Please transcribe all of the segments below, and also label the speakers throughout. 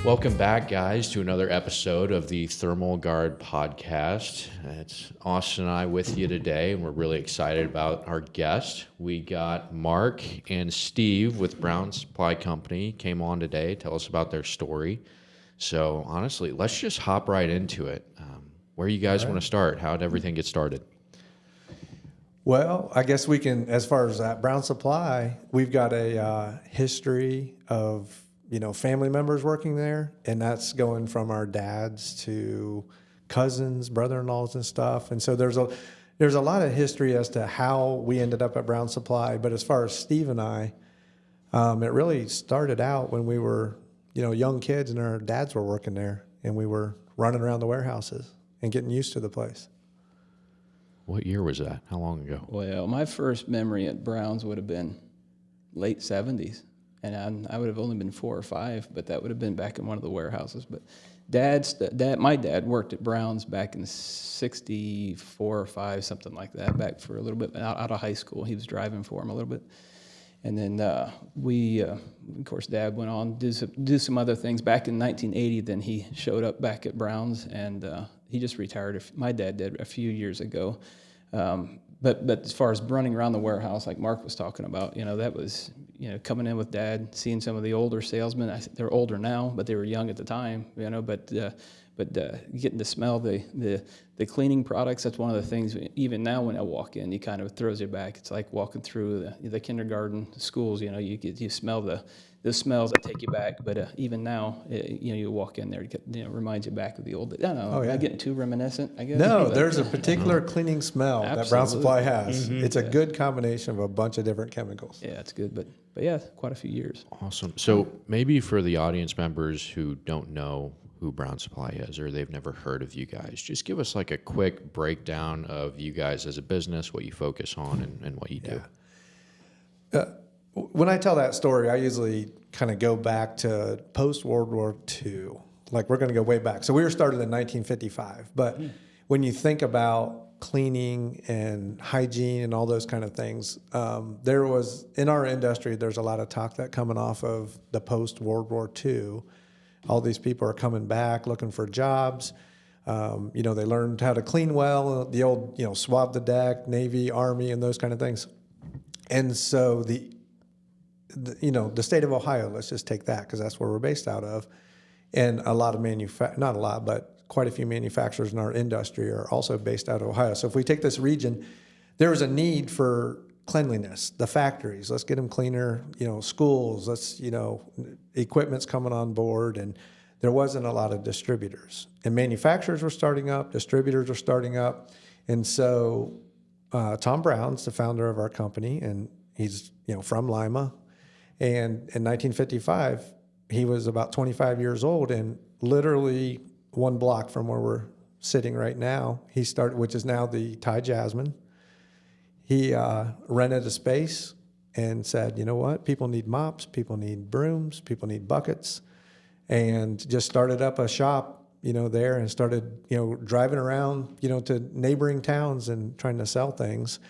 Speaker 1: Welcome back, guys, to another episode of the Thermal Gard Podcast. It's Austin and I with you today, and we're really excited about our guest. We got Mark and Steve with Brown Supply Company came on today. Tell us about their story. So, honestly, let's just hop right into it. Where you guys want to start? How did everything get started?
Speaker 2: Well, I guess we can, as far as that Brown Supply, we've got a history of family members working there, and that's going from our dads to cousins, brother-in-laws, and stuff. And so there's a lot of history as to how we ended up at Brown Supply. But as far as Steve and I, it really started out when we were young kids, and our dads were working there, and we were running around the warehouses and getting used to the place.
Speaker 1: What year was that? How long ago?
Speaker 3: Well, my first memory at Brown's would have been late 70s. And I would have only been 4 or 5, but that would have been back in one of the warehouses. But my dad worked at Brown's back in 64 or 5, something like that, back for a little bit out of high school. He was driving for him a little bit. And then of course, Dad went on to do some other things. Back in 1980, then he showed up back at Brown's, and he just retired. My dad did a few years ago. But as far as running around the warehouse, like Mark was talking about, that was, coming in with Dad, seeing some of the older salesmen. They're older now, but they were young at the time, but getting to smell the cleaning products, that's one of the things, even now when I walk in, you kind of throws you back. It's like walking through the kindergarten schools, you smell the smells that take you back. But even now, you walk in there, it reminds you back of the old days. I don't know,
Speaker 2: Oh, yeah.
Speaker 3: I'm getting too reminiscent, I guess.
Speaker 2: No, there's a particular cleaning smell that Brown Supply has.
Speaker 3: Mm-hmm.
Speaker 2: It's a good combination of a bunch of different chemicals.
Speaker 3: Yeah, it's good, but yeah, quite a few years.
Speaker 1: Awesome. So maybe for the audience members who don't know who Brown Supply is, or they've never heard of you guys, just give us like a quick breakdown of you guys as a business, what you focus on, and what you do.
Speaker 2: When I tell that story, I usually kind of go back to post-World War II. Like, we're going to go way back. So we were started in 1955. But when you think about cleaning and hygiene and all those kind of things, there was, in our industry, there's a lot of talk that coming off of the post-World War II. All these people are coming back looking for jobs. They learned how to clean well, the old, swab the deck, Navy, Army, and those kind of things. And so the state of Ohio, let's just take that because that's where we're based out of. And a lot of not a lot, but quite a few manufacturers in our industry are also based out of Ohio. So if we take this region, there is a need for cleanliness. The factories, let's get them cleaner. Schools, equipment's coming on board, and there wasn't a lot of distributors. And manufacturers were starting up, distributors were starting up, and so Tom Brown's the founder of our company, and he's from Lima. And in 1955, he was about 25 years old, and literally one block from where we're sitting right now, he started, which is now the Thai Jasmine. He rented a space and said, you know what, people need mops, people need brooms, people need buckets, and just started up a shop, there, and started, driving around, to neighboring towns and trying to sell things.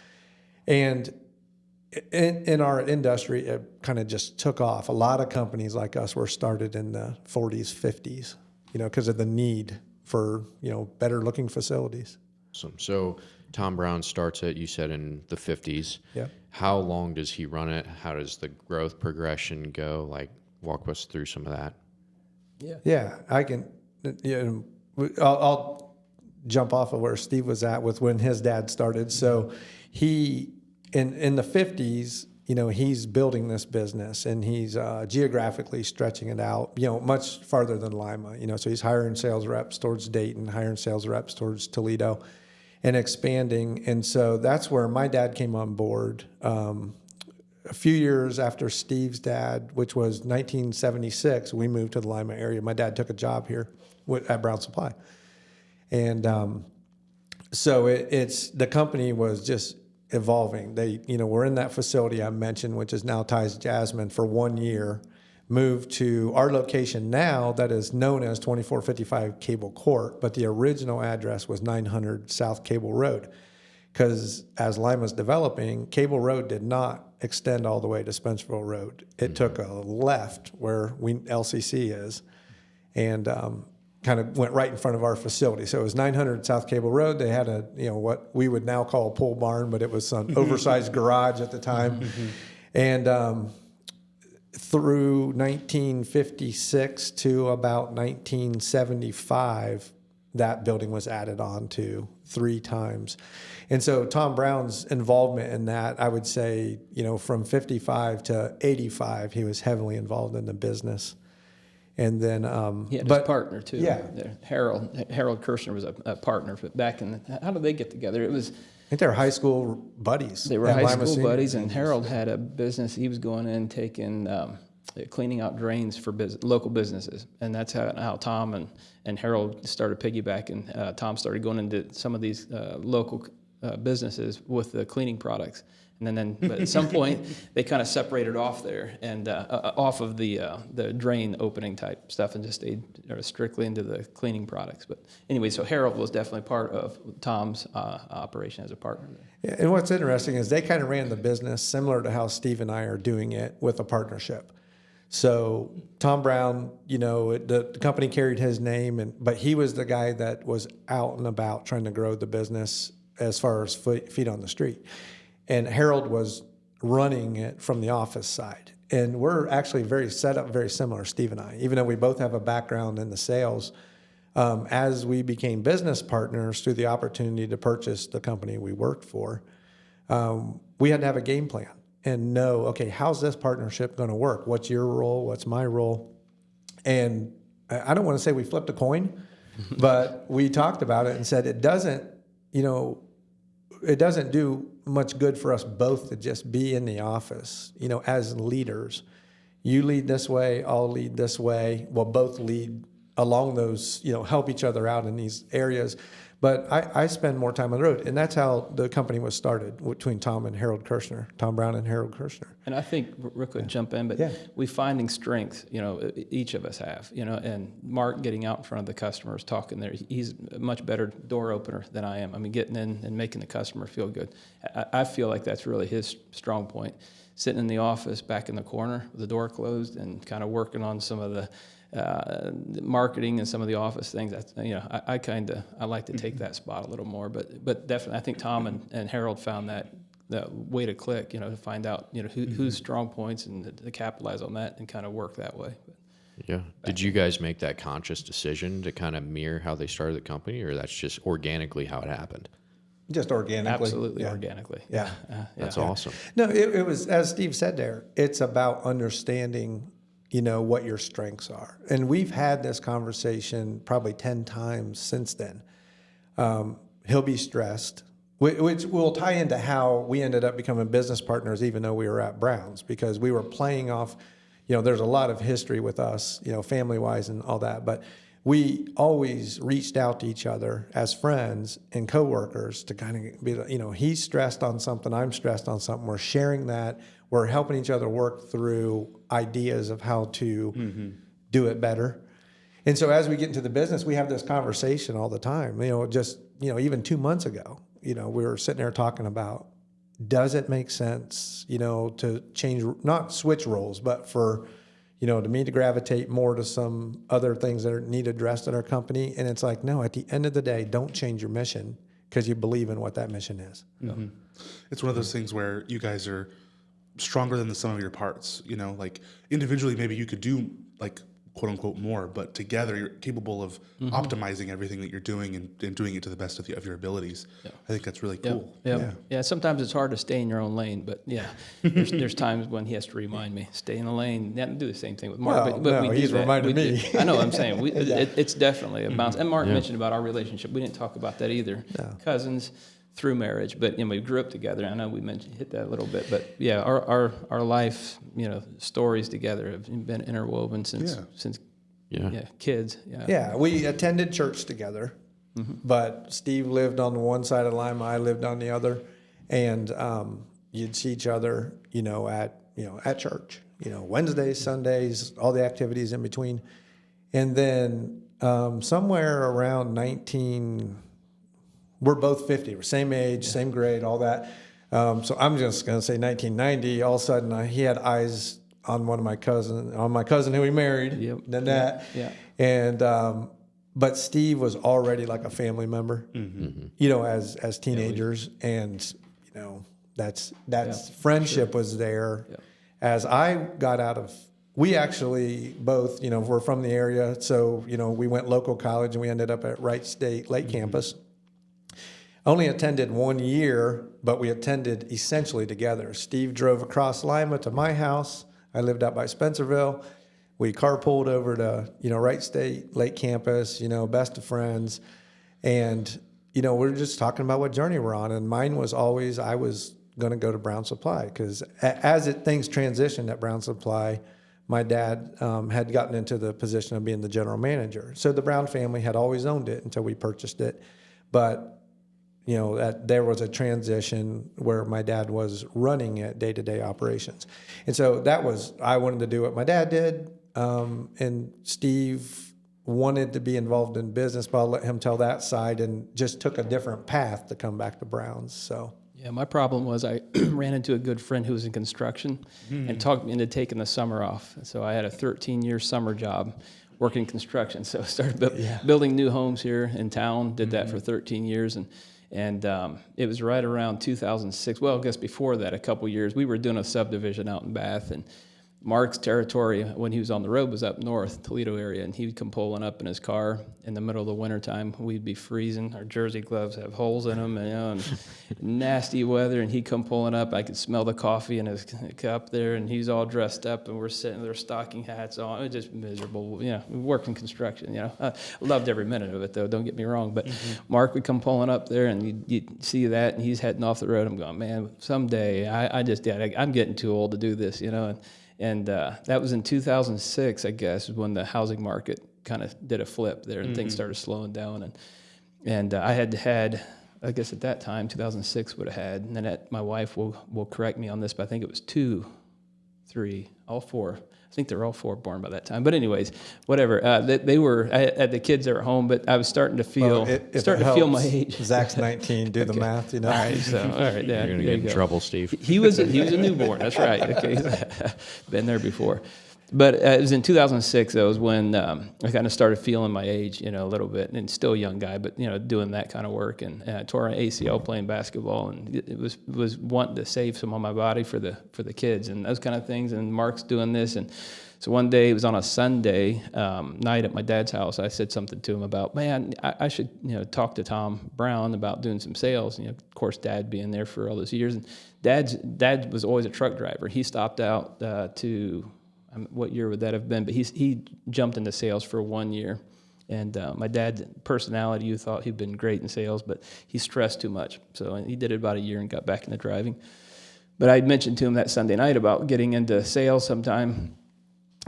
Speaker 2: And in our industry, it kind of just took off. A lot of companies like us were started in the 40s, 50s, because of the need for, better looking facilities.
Speaker 1: Awesome. So Tom Brown starts it, you said, in the 50s.
Speaker 2: Yeah. How
Speaker 1: How long does he run it? How does the growth progression go? Like, walk us through some of that.
Speaker 2: Yeah, I can. I'll jump off of where Steve was at with when his dad started. So he, in the 50s, he's building this business, and he's geographically stretching it out, much farther than Lima. So he's hiring sales reps towards Dayton, hiring sales reps towards Toledo, and expanding. And so that's where my dad came on board a few years after Steve's dad, which was 1976. We moved to the Lima area. My dad took a job here at Brown Supply. And so it's the company was just evolving. They, we're in that facility I mentioned, which is now Thai Jasmine, for 1 year, moved to our location now that is known as 2455 Cable Court, but the original address was 900 South Cable Road. Because as Lima's developing, Cable Road did not extend all the way to Spencerville Road. It took a left where LCC is, and kind of went right in front of our facility. So it was 900 South Cable Road. They had a, what we would now call a pole barn, but it was an oversized garage at the time. And through 1956 to about 1975, that building was added on to 3 times. And so Tom Brown's involvement in that, I would say, from 55 to 85, he was heavily involved in the business. And then,
Speaker 3: he had his partner too.
Speaker 2: Yeah.
Speaker 3: Harold Kirshner was a partner. But back in, how did they get together? It was.
Speaker 2: I think they were high school buddies.
Speaker 3: They were
Speaker 2: at
Speaker 3: high
Speaker 2: Lima
Speaker 3: school
Speaker 2: Senior.
Speaker 3: buddies, and Harold had a business. He was going in taking, cleaning out drains for local businesses, and that's how Tom and Harold started piggybacking. Tom started going into some of these local businesses with the cleaning products. And then but at some point, they kind of separated off there and off of the drain opening type stuff and just stayed strictly into the cleaning products. But anyway, so Harold was definitely part of Tom's operation as a partner there.
Speaker 2: Yeah, and what's interesting is they kind of ran the business similar to how Steve and I are doing it with a partnership. So Tom Brown, the company carried his name, but he was the guy that was out and about trying to grow the business as far as feet on the street. And Harold was running it from the office side. And we're actually set up very similar, Steve and I, even though we both have a background in the sales. As we became business partners through the opportunity to purchase the company we worked for, we had to have a game plan and know, okay, how's this partnership going to work? What's your role? What's my role? And I don't want to say we flipped a coin, but we talked about it and said it doesn't do much good for us both to just be in the office, as leaders. You lead this way, I'll lead this way. We'll both lead along those, help each other out in these areas. But I spend more time on the road. And that's how the company was started between Tom Brown and Harold Kirshner.
Speaker 3: And I think, real quick, jump in, but we finding strength, each of us have, and Mark getting out in front of the customers, talking there, he's a much better door opener than I am. I mean, getting in and making the customer feel good. I feel like that's really his strong point. Sitting in the office back in the corner with the door closed and kind of working on some of the marketing and some of the office things. I like to take that spot a little more, but definitely I think Tom and Harold found that way to click, to find out, who's strong points and to capitalize on that and kind of work that way.
Speaker 1: Yeah. Did you guys make that conscious decision to kind of mirror how they started the company, or that's just organically how it happened?
Speaker 2: Just organically.
Speaker 3: Absolutely organically.
Speaker 2: Yeah.
Speaker 1: That's awesome.
Speaker 2: No, it was, as Steve said there, it's about understanding what your strengths are. And we've had this conversation probably 10 times since then. He'll be stressed, which will tie into how we ended up becoming business partners, even though we were at Brown's, because we were playing off, there's a lot of history with us, family-wise and all that. But we always reached out to each other as friends and coworkers to kind of be, he's stressed on something, I'm stressed on something. We're sharing that. We're helping each other work through ideas of how to do it better. And so as we get into the business, we have this conversation all the time. Even 2 months ago, we were sitting there talking about, does it make sense, to change, not switch roles, but for, to me to gravitate more to some other things that need addressed in our company. And it's like, no, at the end of the day, don't change your mission because you believe in what that mission is.
Speaker 4: Mm-hmm. It's one of those things where you guys are stronger than the sum of your parts. Like individually, maybe you could do like quote unquote more, but together you're capable of optimizing everything that you're doing and doing it to the best of your abilities. Yeah. I think that's really cool.
Speaker 3: Yeah. Sometimes it's hard to stay in your own lane, but there's times when he has to remind me, stay in the lane. Yeah, do the same thing with Mark.
Speaker 2: Well,
Speaker 3: but we do
Speaker 2: he's
Speaker 3: that.
Speaker 2: reminded me.
Speaker 3: I know what I'm saying. It's definitely a balance. And Mark mentioned about our relationship. We didn't talk about that either. No. Cousins through marriage, but we grew up together. I know we hit that a little bit, but our life, stories together have been interwoven since kids.
Speaker 2: Yeah, we attended church together, but Steve lived on one side of Lima, I lived on the other, and you'd see each other, at church, Wednesdays, Sundays, all the activities in between, and then somewhere around we're both 50. We're same age, same grade, all that. So I'm just going to say 1990. All of a sudden, he had eyes on my cousin who he married,
Speaker 3: Yep.
Speaker 2: Nanette.
Speaker 3: Yeah.
Speaker 2: And but Steve was already like a family member, you know, as teenagers, and you know that's friendship was there.
Speaker 3: Yeah.
Speaker 2: As I got out of, we actually both, you know, we're from the area, so you know we went local college and we ended up at Wright State Lake Campus. Only attended 1 year, but we attended essentially together. Steve drove across Lima to my house. I lived out by Spencerville. We carpooled over to, you know, Wright State, Lake Campus, you know, best of friends. And, you know, we're just talking about what journey we're on. And mine was always, I was going to go to Brown Supply because things transitioned at Brown Supply, my dad had gotten into the position of being the general manager. So the Brown family had always owned it until we purchased it. But you know, there was a transition where my dad was running it, day-to-day operations. And so I wanted to do what my dad did. And Steve wanted to be involved in business, but I'll let him tell that side, and just took a different path to come back to Browns. So
Speaker 3: Yeah, my problem was I ran into a good friend who was in construction and talked me into taking the summer off. So I had a 13-year summer job working construction. So I started building new homes here in town, did that for 13 years. And it was right around 2006. Well, I guess before that, a couple years, we were doing a subdivision out in Bath, and Mark's territory when he was on the road was up north, Toledo area, and he would come pulling up in his car in the middle of the wintertime. We'd be freezing. Our jersey gloves have holes in them, and nasty weather, and he'd come pulling up. I could smell the coffee in his cup there, and he's all dressed up, and we're sitting there, stocking hats on. It was just miserable. You know, we worked in construction, you know. I loved every minute of it, though, don't get me wrong. But Mark would come pulling up there, and you'd see that, and he's heading off the road. I'm going, man, someday, I'm getting too old to do this, you know. And that was in 2006, I guess, when the housing market kind of did a flip there and things started slowing down. And I had, I guess at that time, 2006 would have had, and then my wife will correct me on this, but I think it was 2, 3, all 4. I think they're all 4 born by that time. But anyways, whatever. They were, I had the kids that were home, but I was starting to feel, feel my age.
Speaker 2: Zach's 19, do the math, you know.
Speaker 3: All right, yeah,
Speaker 1: You're going to get in trouble, Steve.
Speaker 3: He was a newborn. That's right. Okay, been there before. But it was in 2006. That was when I kind of started feeling my age, you know, a little bit, and still a young guy, but you know, doing that kind of work. And I tore an ACL playing basketball, and it was wanting to save some on my body for the kids and those kind of things. And Mark's doing this, and so one day it was on a Sunday night at my dad's house. I said something to him about, man, I should talk to Tom Brown about doing some sales. You know, of course, Dad being there for all those years, and Dad was always a truck driver. He stopped out to what year would that have been? But he jumped into sales for 1 year. And my dad's personality, you thought he'd been great in sales, but he stressed too much. So he did it about a year and got back into driving. But I mentioned to him that Sunday night about getting into sales sometime.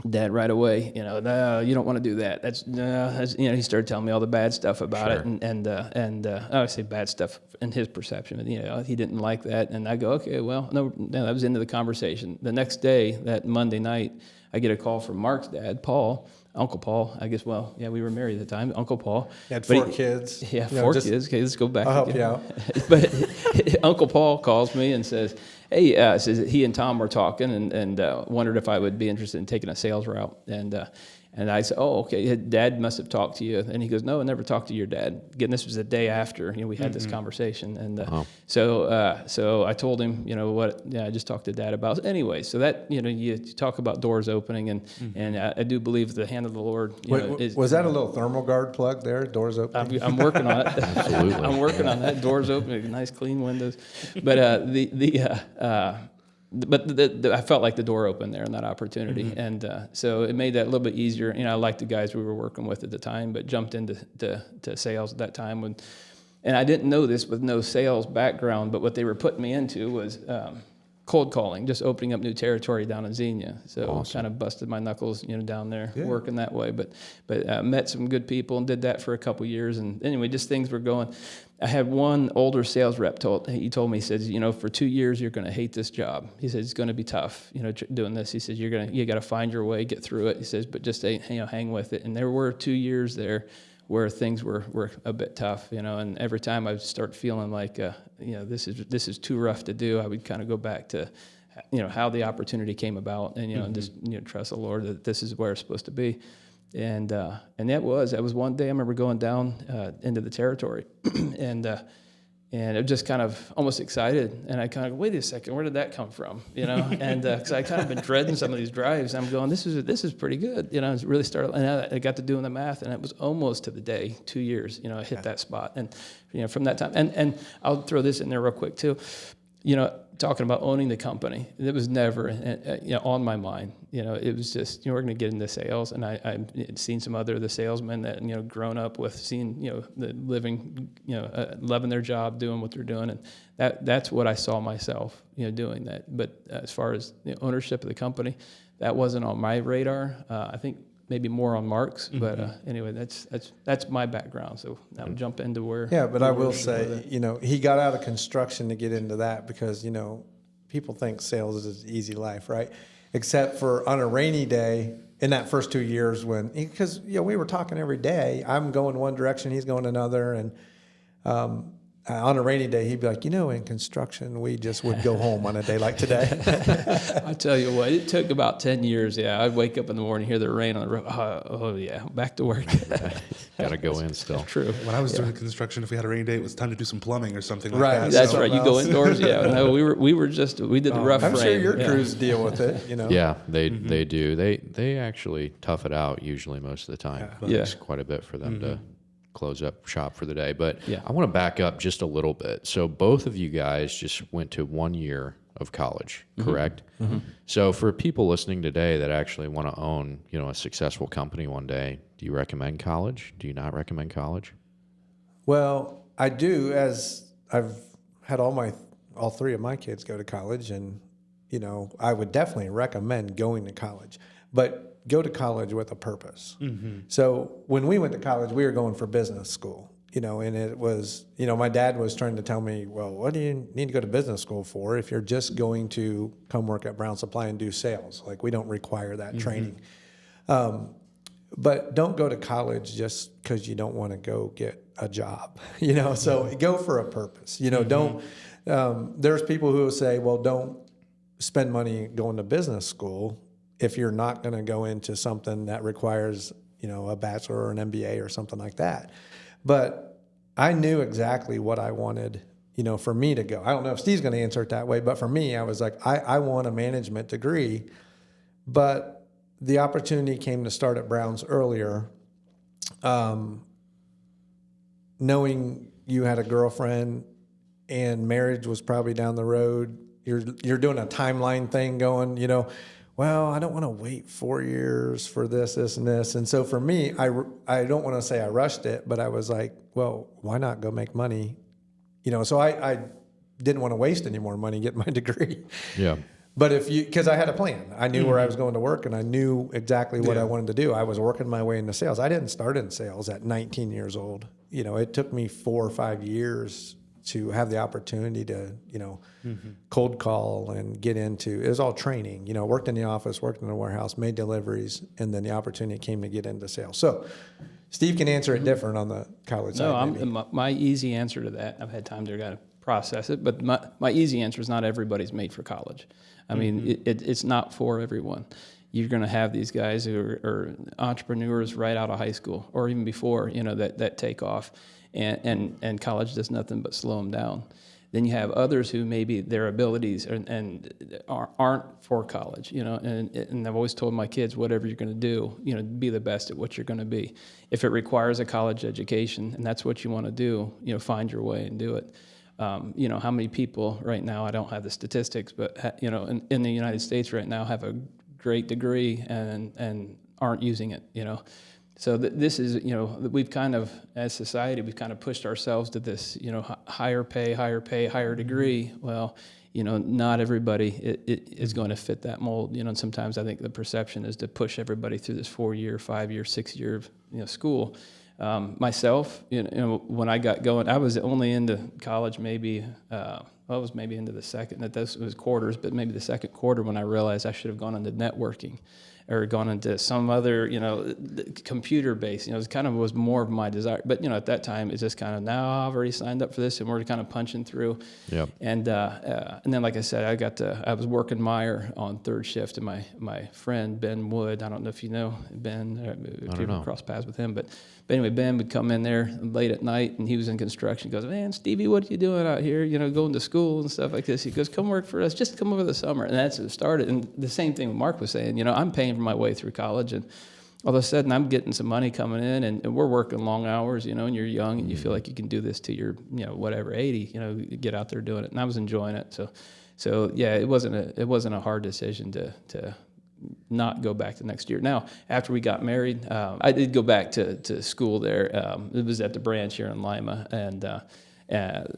Speaker 3: Dad right away, no, you don't want to do that. That's he started telling me all the bad stuff about it, and I say bad stuff in his perception. He didn't like that, and I go, okay, well, no, that was into the conversation. The next day, that Monday night, I get a call from Mark's dad, Paul, Uncle Paul. I guess, well, yeah, we were married at the time, Uncle Paul.
Speaker 2: He had 4 kids.
Speaker 3: Yeah, 4 kids. Okay, let's go back.
Speaker 2: I'll help you out.
Speaker 3: But Uncle Paul calls me and says, hey, says he and Tom were talking and wondered if I would be interested in taking a sales route. And I said, oh, okay, Dad must have talked to you. And he goes, no, I never talked to your dad. Again, this was the day after we had this conversation. And so I told him, I just talked to Dad about it. Anyway, so that, you talk about doors opening, and I do believe the hand of the Lord.
Speaker 2: Was that a little Thermal Gard plug there? Doors opening?
Speaker 3: I'm working on it.
Speaker 1: Absolutely.
Speaker 3: I'm working on that. Doors open, nice clean windows. But I felt like the door opened there in that opportunity, and so it made that a little bit easier. I liked the guys we were working with at the time, but jumped into sales at that time. And I didn't know this with no sales background, but what they were putting me into was cold calling, just opening up new territory down in Xenia. So awesome. Kind of busted my knuckles, down there working that way. But met some good people and did that for a couple years. And anyway, just things were going. I had one older sales rep told me, he says, for 2 years you're going to hate this job. He says it's going to be tough, doing this. He says you got to find your way, get through it. He says, but just hang with it. And there were 2 years there where things were a bit tough, and every time I would start feeling like, this is too rough to do, I would kind of go back to, how the opportunity came about, and and just trust the Lord that this is where it's supposed to be. And that was one day I remember going down into the territory, and it was just kind of almost excited, and I kind of wait a second, where did that come from? And because I kind of been dreading some of these drives, I'm going, this is pretty good, It's really started, and I got to doing the math, and it was almost to the day, 2 years, I hit that spot, and from that time, and I'll throw this in there real quick too, talking about owning the company, it was never on my mind. It was just we're going to get into sales, and I'd seen some other of the salesmen that grown up with, seeing the living, loving their job, doing what they're doing, and that's what I saw myself doing that. But as far as the ownership of the company, that wasn't on my radar. I think maybe more on Mark's, but anyway, that's my background. So now we'll jump into where.
Speaker 2: Yeah, but I will say, he got out of construction to get into that because, people think sales is an easy life, right? Except for on a rainy day in that first 2 years because we were talking every day. I'm going one direction, he's going another, and on a rainy day, he'd be like, in construction, we just would go home on a day like today.
Speaker 3: I tell you what, it took about 10 years. Yeah, I'd wake up in the morning, hear the rain on the roof. Oh yeah, back to work.
Speaker 1: Got to go in still.
Speaker 3: True.
Speaker 4: When I was doing construction, if we had a rainy day, it was time to do some plumbing or something like
Speaker 2: Right.
Speaker 4: that.
Speaker 3: That's
Speaker 4: So-
Speaker 3: right. You go indoors. Yeah. No, we did the rough
Speaker 2: I'm
Speaker 3: frame.
Speaker 2: sure your
Speaker 3: Yeah.
Speaker 2: crews deal with it,
Speaker 1: Yeah, they do. They actually tough it out usually most of the time.
Speaker 3: Yeah.
Speaker 1: It's quite a bit for them to close up shop for the day. But
Speaker 3: Yeah.
Speaker 1: I want to back up just a little bit. So both of you guys just went to 1 year of college, correct? So for people listening today that actually want to own, a successful company one day, do you recommend college? Do you not recommend college?
Speaker 2: Well, I do, as I've had all three of my kids go to college, and I would definitely recommend going to college, but go to college with a purpose. So when we went to college, we were going for business school, and it was, my dad was trying to tell me, well, what do you need to go to business school for if you're just going to come work at Brown Supply and do sales? Like, we don't require that training. But don't go to college just because you don't want to go get a job, so go for a purpose, don't, there's people who will say, well, don't spend money going to business school if you're not going to go into something that requires, a bachelor or an MBA or something like that. But I knew exactly what I wanted, for me to go. I don't know if Steve's going to answer it that way, but for me, I was like, I want a management degree, but the opportunity came to start at Brown's earlier, knowing you had a girlfriend and marriage was probably down the road. You're doing a timeline thing going, well, I don't want to wait 4 years for this, and this. And so for me, I don't want to say I rushed it, but I was like, well, why not go make money? So I didn't want to waste any more money getting my degree.
Speaker 1: Yeah.
Speaker 2: But because I had a plan, I knew where I was going to work, and I knew exactly what I wanted to do. I was working my way into sales. I didn't start in sales at 19 years old. It took me 4 or 5 years to have the opportunity to, cold call and get into, it was all training, worked in the office, worked in the warehouse, made deliveries, and then the opportunity came to get into sales. So Steve can answer it different on the college side.
Speaker 3: My easy answer to that, I've had time to kind of process it, but my easy answer is not everybody's made for college. I mean, it's not for everyone. You're going to have these guys who are entrepreneurs right out of high school or even before, that take off, and college does nothing but slow them down. Then you have others who maybe their abilities aren't for college, and I've always told my kids, whatever you're going to do, be the best at what you're going to be. If it requires a college education and that's what you want to do, find your way and do it. How many people right now, I don't have the statistics, but in the United States right now have a great degree and aren't using it, So this is, we've kind of, as society, we've kind of pushed ourselves to this, higher pay, higher degree. Well, not everybody is going to fit that mold, and sometimes I think the perception is to push everybody through this 4-year, 5-year, 6-year, school. Myself, when I got going, I was only into college maybe, I was maybe into the second, that this was quarters, but maybe the second quarter when I realized I should have gone into networking. or gone into some other, computer based, it kind of was more of my desire. But, at that time, it's just kind of, now I've already signed up for this and we're kind of punching through.
Speaker 1: Yep.
Speaker 3: And then, like I said, I was working Meyer on third shift, and my friend, Ben Wood, I don't know if you know Ben, if you ever cross paths with him, but anyway, Ben would come in there late at night, and he was in construction. He goes, man, Stevie, what are you doing out here, going to school and stuff like this? He goes, come work for us, just come over the summer. And that's what started. And the same thing Mark was saying, I'm paying for my way through college, and all of a sudden I'm getting some money coming in, and we're working long hours, and you're young, and you feel like you can do this till you're, 80, get out there doing it. And I was enjoying it. So yeah, it wasn't a hard decision to not go back the next year. Now, after we got married, I did go back to school there. It was at the branch here in Lima, and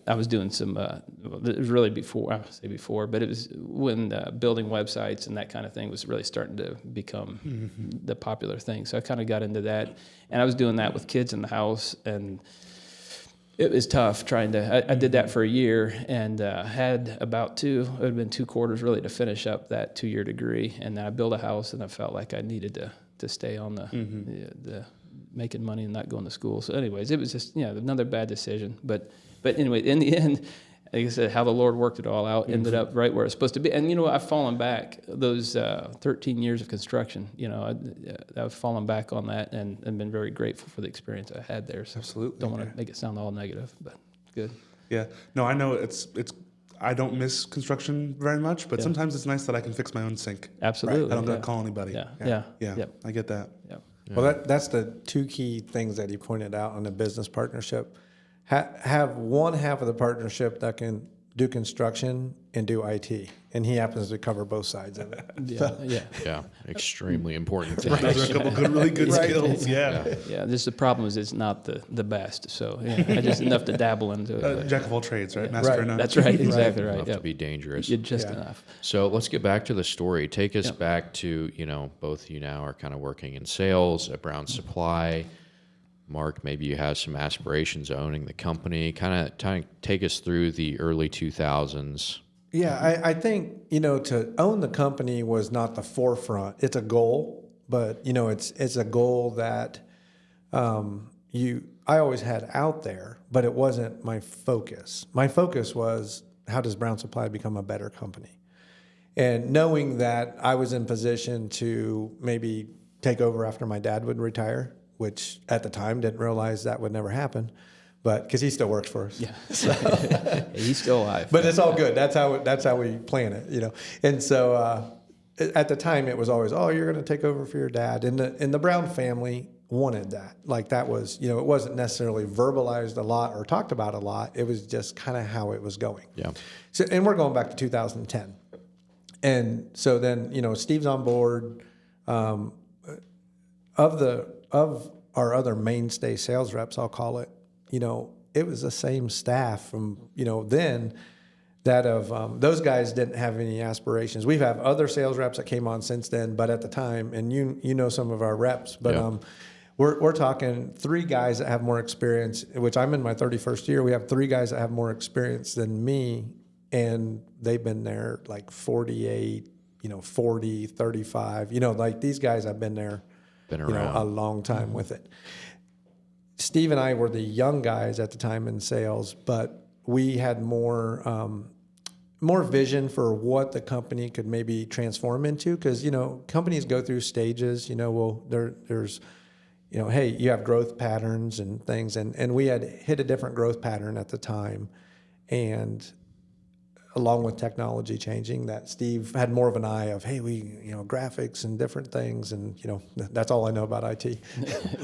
Speaker 3: I was doing some, it was really before, I say before, but it was when building websites and that kind of thing was really starting to become the popular thing. So I kind of got into that, and I was doing that with kids in the house, and it was tough trying to, I did that for a year, and had about it would have been 2 quarters really to finish up that 2-year degree. And then I built a house, and I felt like I needed to stay on the making money and not going to school. So anyways, it was just, another bad decision. But anyway, in the end, like I said, how the Lord worked it all out, ended up right where it's supposed to be. And, I've fallen back those 13 years of construction. I've fallen back on that and been very grateful for the experience I had there. So
Speaker 4: Absolutely.
Speaker 3: don't want to make it sound all negative, but good.
Speaker 4: Yeah. No, I know I don't miss construction very much, but sometimes it's nice that I can fix my own sink.
Speaker 3: Absolutely.
Speaker 4: I don't got to call anybody.
Speaker 3: Yeah.
Speaker 4: Yep. I get that.
Speaker 3: Yep.
Speaker 2: Well, that's the 2 key things that he pointed out on the business partnership. Have one half of the partnership that can do construction and do IT, and he happens to cover both sides of it.
Speaker 1: Yeah, extremely important thing.
Speaker 4: Those are a couple really good skills. Yeah.
Speaker 3: Yeah, just the problem is it's not the best. So I just enough to dabble into it.
Speaker 4: Jack of all trades, right? Master of none.
Speaker 3: That's right, exactly right.
Speaker 1: Enough to be dangerous.
Speaker 3: You're just enough.
Speaker 1: So let's get back to the story. Take us back to, both of you now are kind of working in sales at Brown Supply. Mark, maybe you have some aspirations of owning the company. Kind of take us through the early 2000s.
Speaker 2: Yeah, I think, to own the company was not the forefront. It's a goal, but, it's a goal that I always had out there, but it wasn't my focus. My focus was, how does Brown Supply become a better company? And knowing that I was in position to maybe take over after my dad would retire, which at the time didn't realize that would never happen, but because he still works for us.
Speaker 3: Yeah, he's still alive.
Speaker 2: But it's all good. That's how we plan it, And so at the time, it was always, you're going to take over for your dad, and the Brown family wanted that. Like that was, it wasn't necessarily verbalized a lot or talked about a lot. It was just kind of how it was going.
Speaker 1: Yeah.
Speaker 2: So, and we're going back to 2010, and so then Steve's on board. Of our other mainstay sales reps, I'll call it, it was the same staff from, then that of those guys didn't have any aspirations. We've had other sales reps that came on since then, but at the time, and you know some of our reps, but we're talking 3 guys that have more experience, which I'm in my 31st year. We have 3 guys that have more experience than me, and they've been there like 48, 40, 35, like these guys have been there.
Speaker 1: Been around
Speaker 2: a long time with it. Steve and I were the young guys at the time in sales, but we had more vision for what the company could maybe transform into. Because companies go through stages. There's hey, you have growth patterns and things, and we had hit a different growth pattern at the time, and along with technology changing, that Steve had more of an eye of, hey, graphics and different things. And, that's all I know about IT.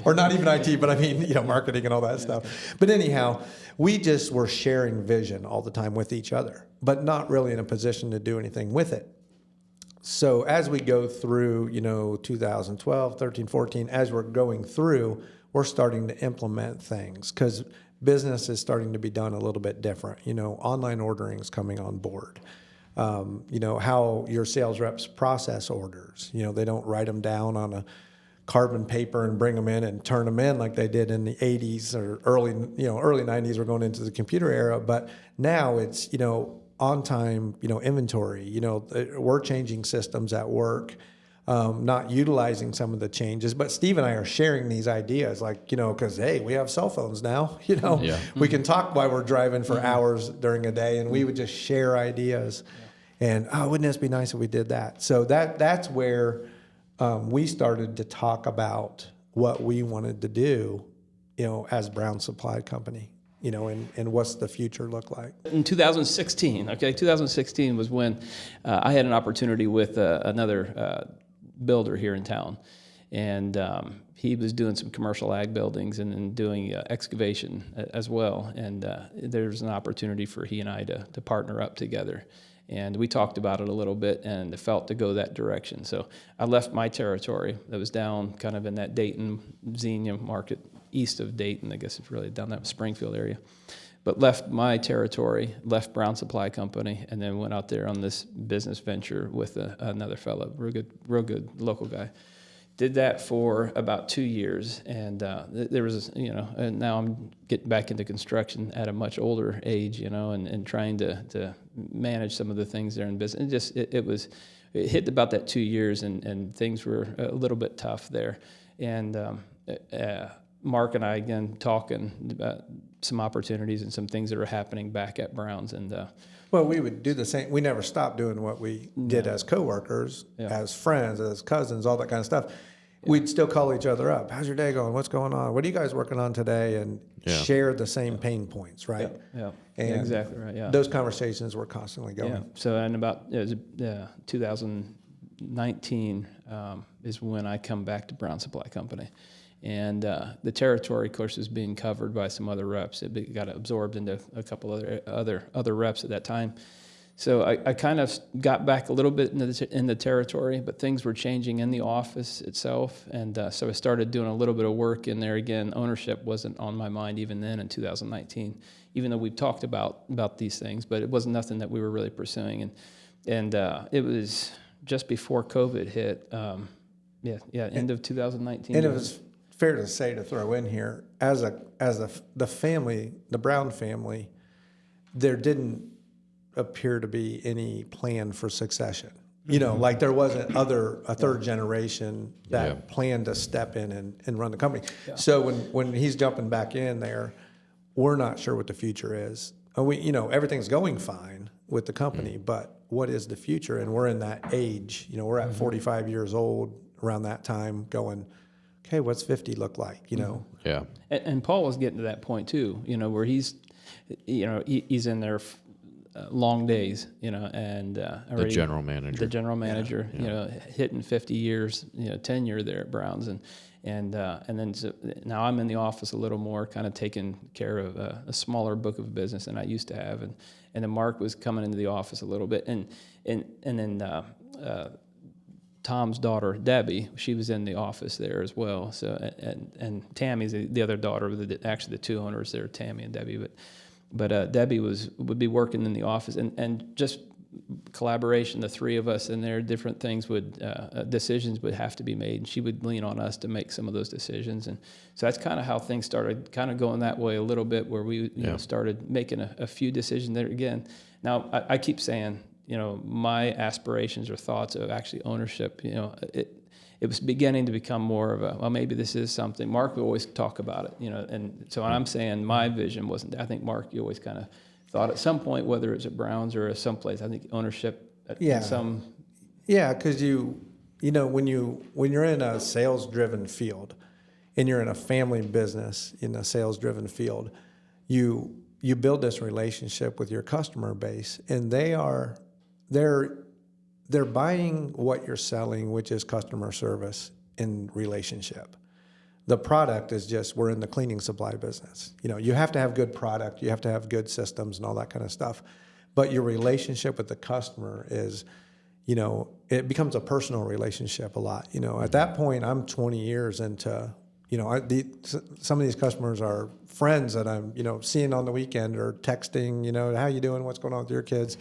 Speaker 2: Or not even IT, but I mean, marketing and all that stuff. But anyhow, we just were sharing vision all the time with each other, but not really in a position to do anything with it. So as we go through, 2012, 13, 14, as we're going through, we're starting to implement things because business is starting to be done a little bit different. Online ordering is coming on board. How your sales reps process orders. They don't write them down on a carbon paper and bring them in and turn them in like they did in the 80s or early 90s. We're going into the computer era, but now it's, on time, inventory. We're changing systems at work. not utilizing some of the changes. But Steve and I are sharing these ideas, like, because, hey, we have cell phones now,
Speaker 1: Yeah.
Speaker 2: we can talk while we're driving for hours during a day, and we would just share ideas. And, wouldn't this be nice if we did that? So that's where we started to talk about what we wanted to do, as Brown Supply Company, and what's the future look like.
Speaker 3: In 2016, 2016 was when I had an opportunity with another builder here in town. And he was doing some commercial ag buildings and doing excavation as well. And there was an opportunity for he and I to partner up together. And we talked about it a little bit and felt to go that direction. So I left my territory that was down kind of in that Dayton, Xenia market, east of Dayton. I guess it's really down that Springfield area. But left my territory, left Brown Supply Company, and then went out there on this business venture with another fellow, real good local guy. Did that for about 2 years, and there was, and now I'm getting back into construction at a much older age, and trying to manage some of the things there in business. It hit about that 2 years, and things were a little bit tough there. And Mark and I, again, talking about some opportunities and some things that are happening back at Brown's. And
Speaker 2: well, we would do the same. We never stopped doing what we did as coworkers, as friends, as cousins, all that kind of stuff. We'd still call each other up. How's your day going? What's going on? What are you guys working on today? And share the same pain points, right?
Speaker 3: And exactly right. Yeah,
Speaker 2: those conversations were constantly going.
Speaker 3: Yeah. So in about 2019 is when I come back to Brown Supply Company. And the territory, of course, was being covered by some other reps. It got absorbed into a couple other reps at that time. So I kind of got back a little bit in the territory, but things were changing in the office itself. And so I started doing a little bit of work in there again. Ownership wasn't on my mind even then in 2019, even though we've talked about these things, but it wasn't nothing that we were really pursuing. And it was just before COVID hit. End of 2019.
Speaker 2: And it was fair to say, to throw in here, as the family, the Brown family, there didn't appear to be any plan for succession. Like there wasn't a third generation that planned to step in and run the company. Yeah. So when he's jumping back in there, we're not sure what the future is. And everything's going fine with the company, but what is the future? And we're in that age, we're at 45 years old around that time going, okay, what's 50 look like,
Speaker 1: Yeah.
Speaker 3: And Paul was getting to that point too, where he's in there long days, and
Speaker 1: the general manager.
Speaker 3: The general manager, hitting 50 years, tenure there at Brown's, and then now I'm in the office a little more, kind of taking care of a smaller book of business than I used to have, and then Mark was coming into the office a little bit, and then Tom's daughter Debbie, she was in the office there as well. So and Tammy's the other daughter, actually the two owners there, Tammy and Debbie, but Debbie would be working in the office, and just collaboration, the three of us in there, different things decisions would have to be made, and she would lean on us to make some of those decisions. And so that's kind of how things started kind of going that way a little bit, where we started making a few decisions there again. Now I keep saying, my aspirations or thoughts of actually ownership, it was beginning to become more of a, well, maybe this is something. Mark would always talk about it, and so I'm saying my vision wasn't, I think Mark, you always kind of thought at some point, whether it's at Brown's or someplace, I think ownership at some.
Speaker 2: Yeah, because when you're in a sales-driven field and you're in a family business in a sales-driven field, you build this relationship with your customer base, and they're buying what you're selling, which is customer service and relationship. The product is just, we're in the cleaning supply business. You have to have good product, you have to have good systems and all that kind of stuff. But your relationship with the customer is, it becomes a personal relationship a lot. At that point, I'm 20 years into, some of these customers are friends that I'm, seeing on the weekend or texting, how you doing, what's going on with your kids.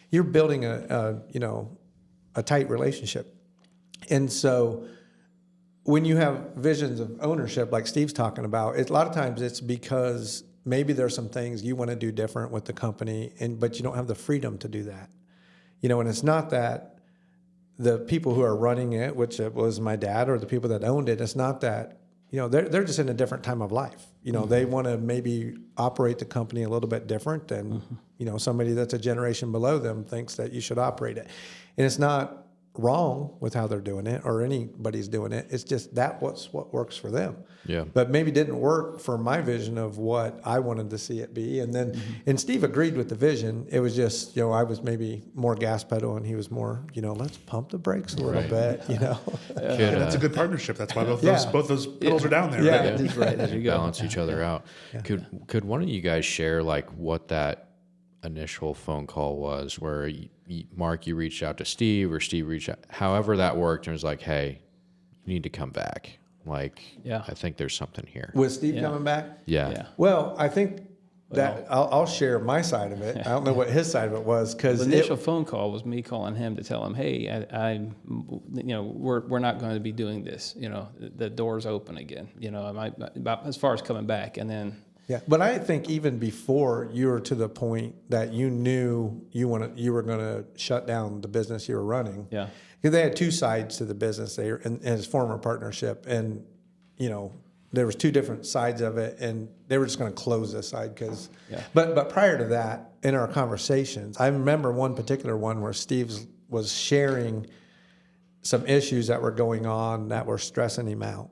Speaker 2: You're building a tight relationship. And so when you have visions of ownership, like Steve's talking about, a lot of times it's because maybe there's some things you want to do different with the company, but you don't have the freedom to do that. And it's not that the people who are running it, which it was my dad or the people that owned it, it's not that, they're just in a different time of life. They want to maybe operate the company a little bit different than, somebody that's a generation below them thinks that you should operate it. And it's not wrong with how they're doing it or anybody's doing it. It's just what works for them.
Speaker 1: Yeah.
Speaker 2: But maybe didn't work for my vision of what I wanted to see it be. And then, and Steve agreed with the vision. It was just, I was maybe more gas pedal and he was more, let's pump the brakes a little bit,
Speaker 4: That's a good partnership. That's why both those pedals are down there.
Speaker 2: Yeah.
Speaker 4: Right?
Speaker 3: That's right. There you go.
Speaker 1: Balance each other out. Yeah. Could one of you guys share like what that initial phone call was where Mark, you reached out to Steve or Steve reached out, however that worked, and was like, hey, you need to come back. Like, I think there's something here.
Speaker 2: With Steve coming back?
Speaker 1: Yeah.
Speaker 2: Well, I think that I'll share my side of it. I don't know what his side of it was because
Speaker 3: the initial phone call was me calling him to tell him, hey, we're not going to be doing this. The door's open again. About as far as coming back, and then.
Speaker 2: Yeah, but I think even before you were to the point that you knew you were going to shut down the business you were running. Yeah, because they had two sides to the business. They were in his former partnership, and there was two different sides of it, and they were just going to close this side because. Yeah. But prior to that, in our conversations, I remember one particular one where Steve was sharing some issues that were going on that were stressing him out.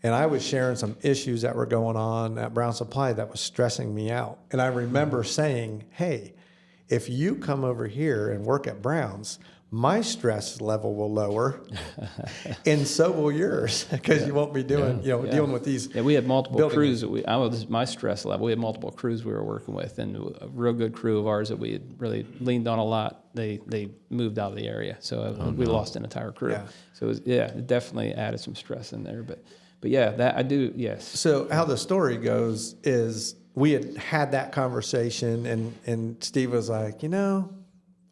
Speaker 2: And I was sharing some issues that were going on at Brown Supply that was stressing me out. And I remember saying, hey, if you come over here and work at Brown's, my stress level will lower, and so will yours, because you won't be doing, dealing with these.
Speaker 3: Yeah, we had multiple crews. My stress level. We had multiple crews we were working with, and a real good crew of ours that we had really leaned on a lot. They moved out of the area, so we lost an entire crew. Yeah. So it definitely added some stress in there, But yeah, that I do, yes. So
Speaker 2: how the story goes is we had that conversation, and Steve was like,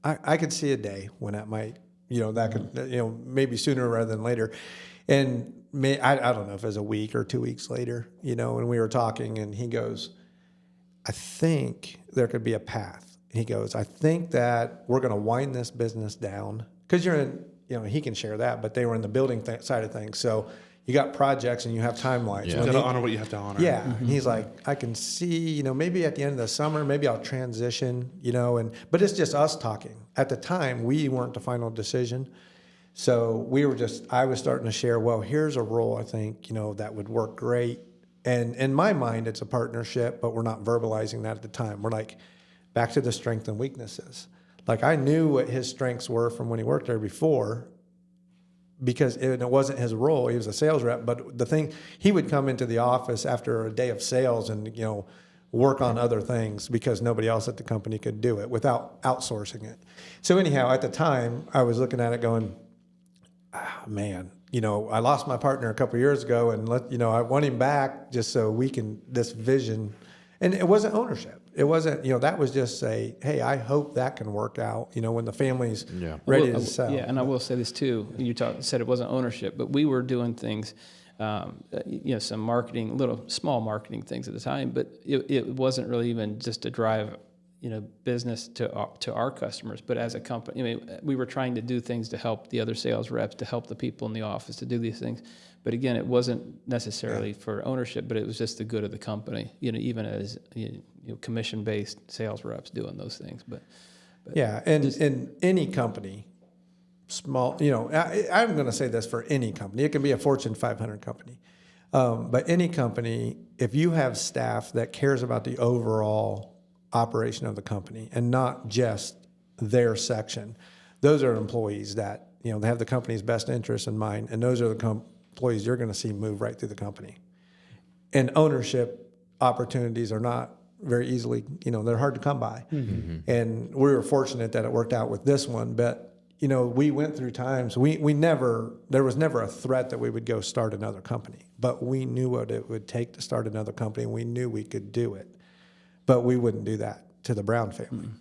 Speaker 2: I could see a day when that might, that could, maybe sooner rather than later. And I don't know if it was a week or 2 weeks later, and we were talking, and he goes, I think there could be a path. He goes, I think that we're going to wind this business down because you're in, he can share that, but they were in the building side of things. So you got projects and you have timelines.
Speaker 4: You got to honor what you have to honor.
Speaker 2: Yeah. Mm-hmm. And he's like, I can see, maybe at the end of the summer, maybe I'll transition, but it's just us talking. At the time, we weren't the final decision. So I was starting to share, well, here's a role I think, that would work great. And in my mind, it's a partnership, but we're not verbalizing that at the time. We're like, back to the strengths and weaknesses. Like I knew what his strengths were from when he worked there before, because it wasn't his role. He was a sales rep, but the thing, he would come into the office after a day of sales and, work on other things because nobody else at the company could do it without outsourcing it. So anyhow, at the time, I was looking at it going, man, I lost my partner a couple of years ago, and I want him back just so we can, this vision, and it wasn't ownership. It wasn't, that was just say, hey, I hope that can work out, when the family's ready to sell.
Speaker 3: Yeah, and I will say this too. You said it wasn't ownership, but we were doing things, some marketing, small marketing things at the time, but it wasn't really even just to drive, business to our customers, but as a company, we were trying to do things to help the other sales reps, to help the people in the office, to do these things. But again, it wasn't necessarily for ownership, but it was just the good of the company, even as commission-based sales reps doing those things. But
Speaker 2: yeah, and in any company, small, I'm going to say this for any company. It can be a Fortune 500 company. But any company, if you have staff that cares about the overall operation of the company and not just their section, those are employees that, they have the company's best interests in mind, and those are the employees you're going to see move right through the company. And ownership opportunities are not very easily, they're hard to come by. Mm-hmm. And we were fortunate that it worked out with this one, but we went through times, there was never a threat that we would go start another company, but we knew what it would take to start another company, and we knew we could do it, but we wouldn't do that to the Brown family. Mm-hmm.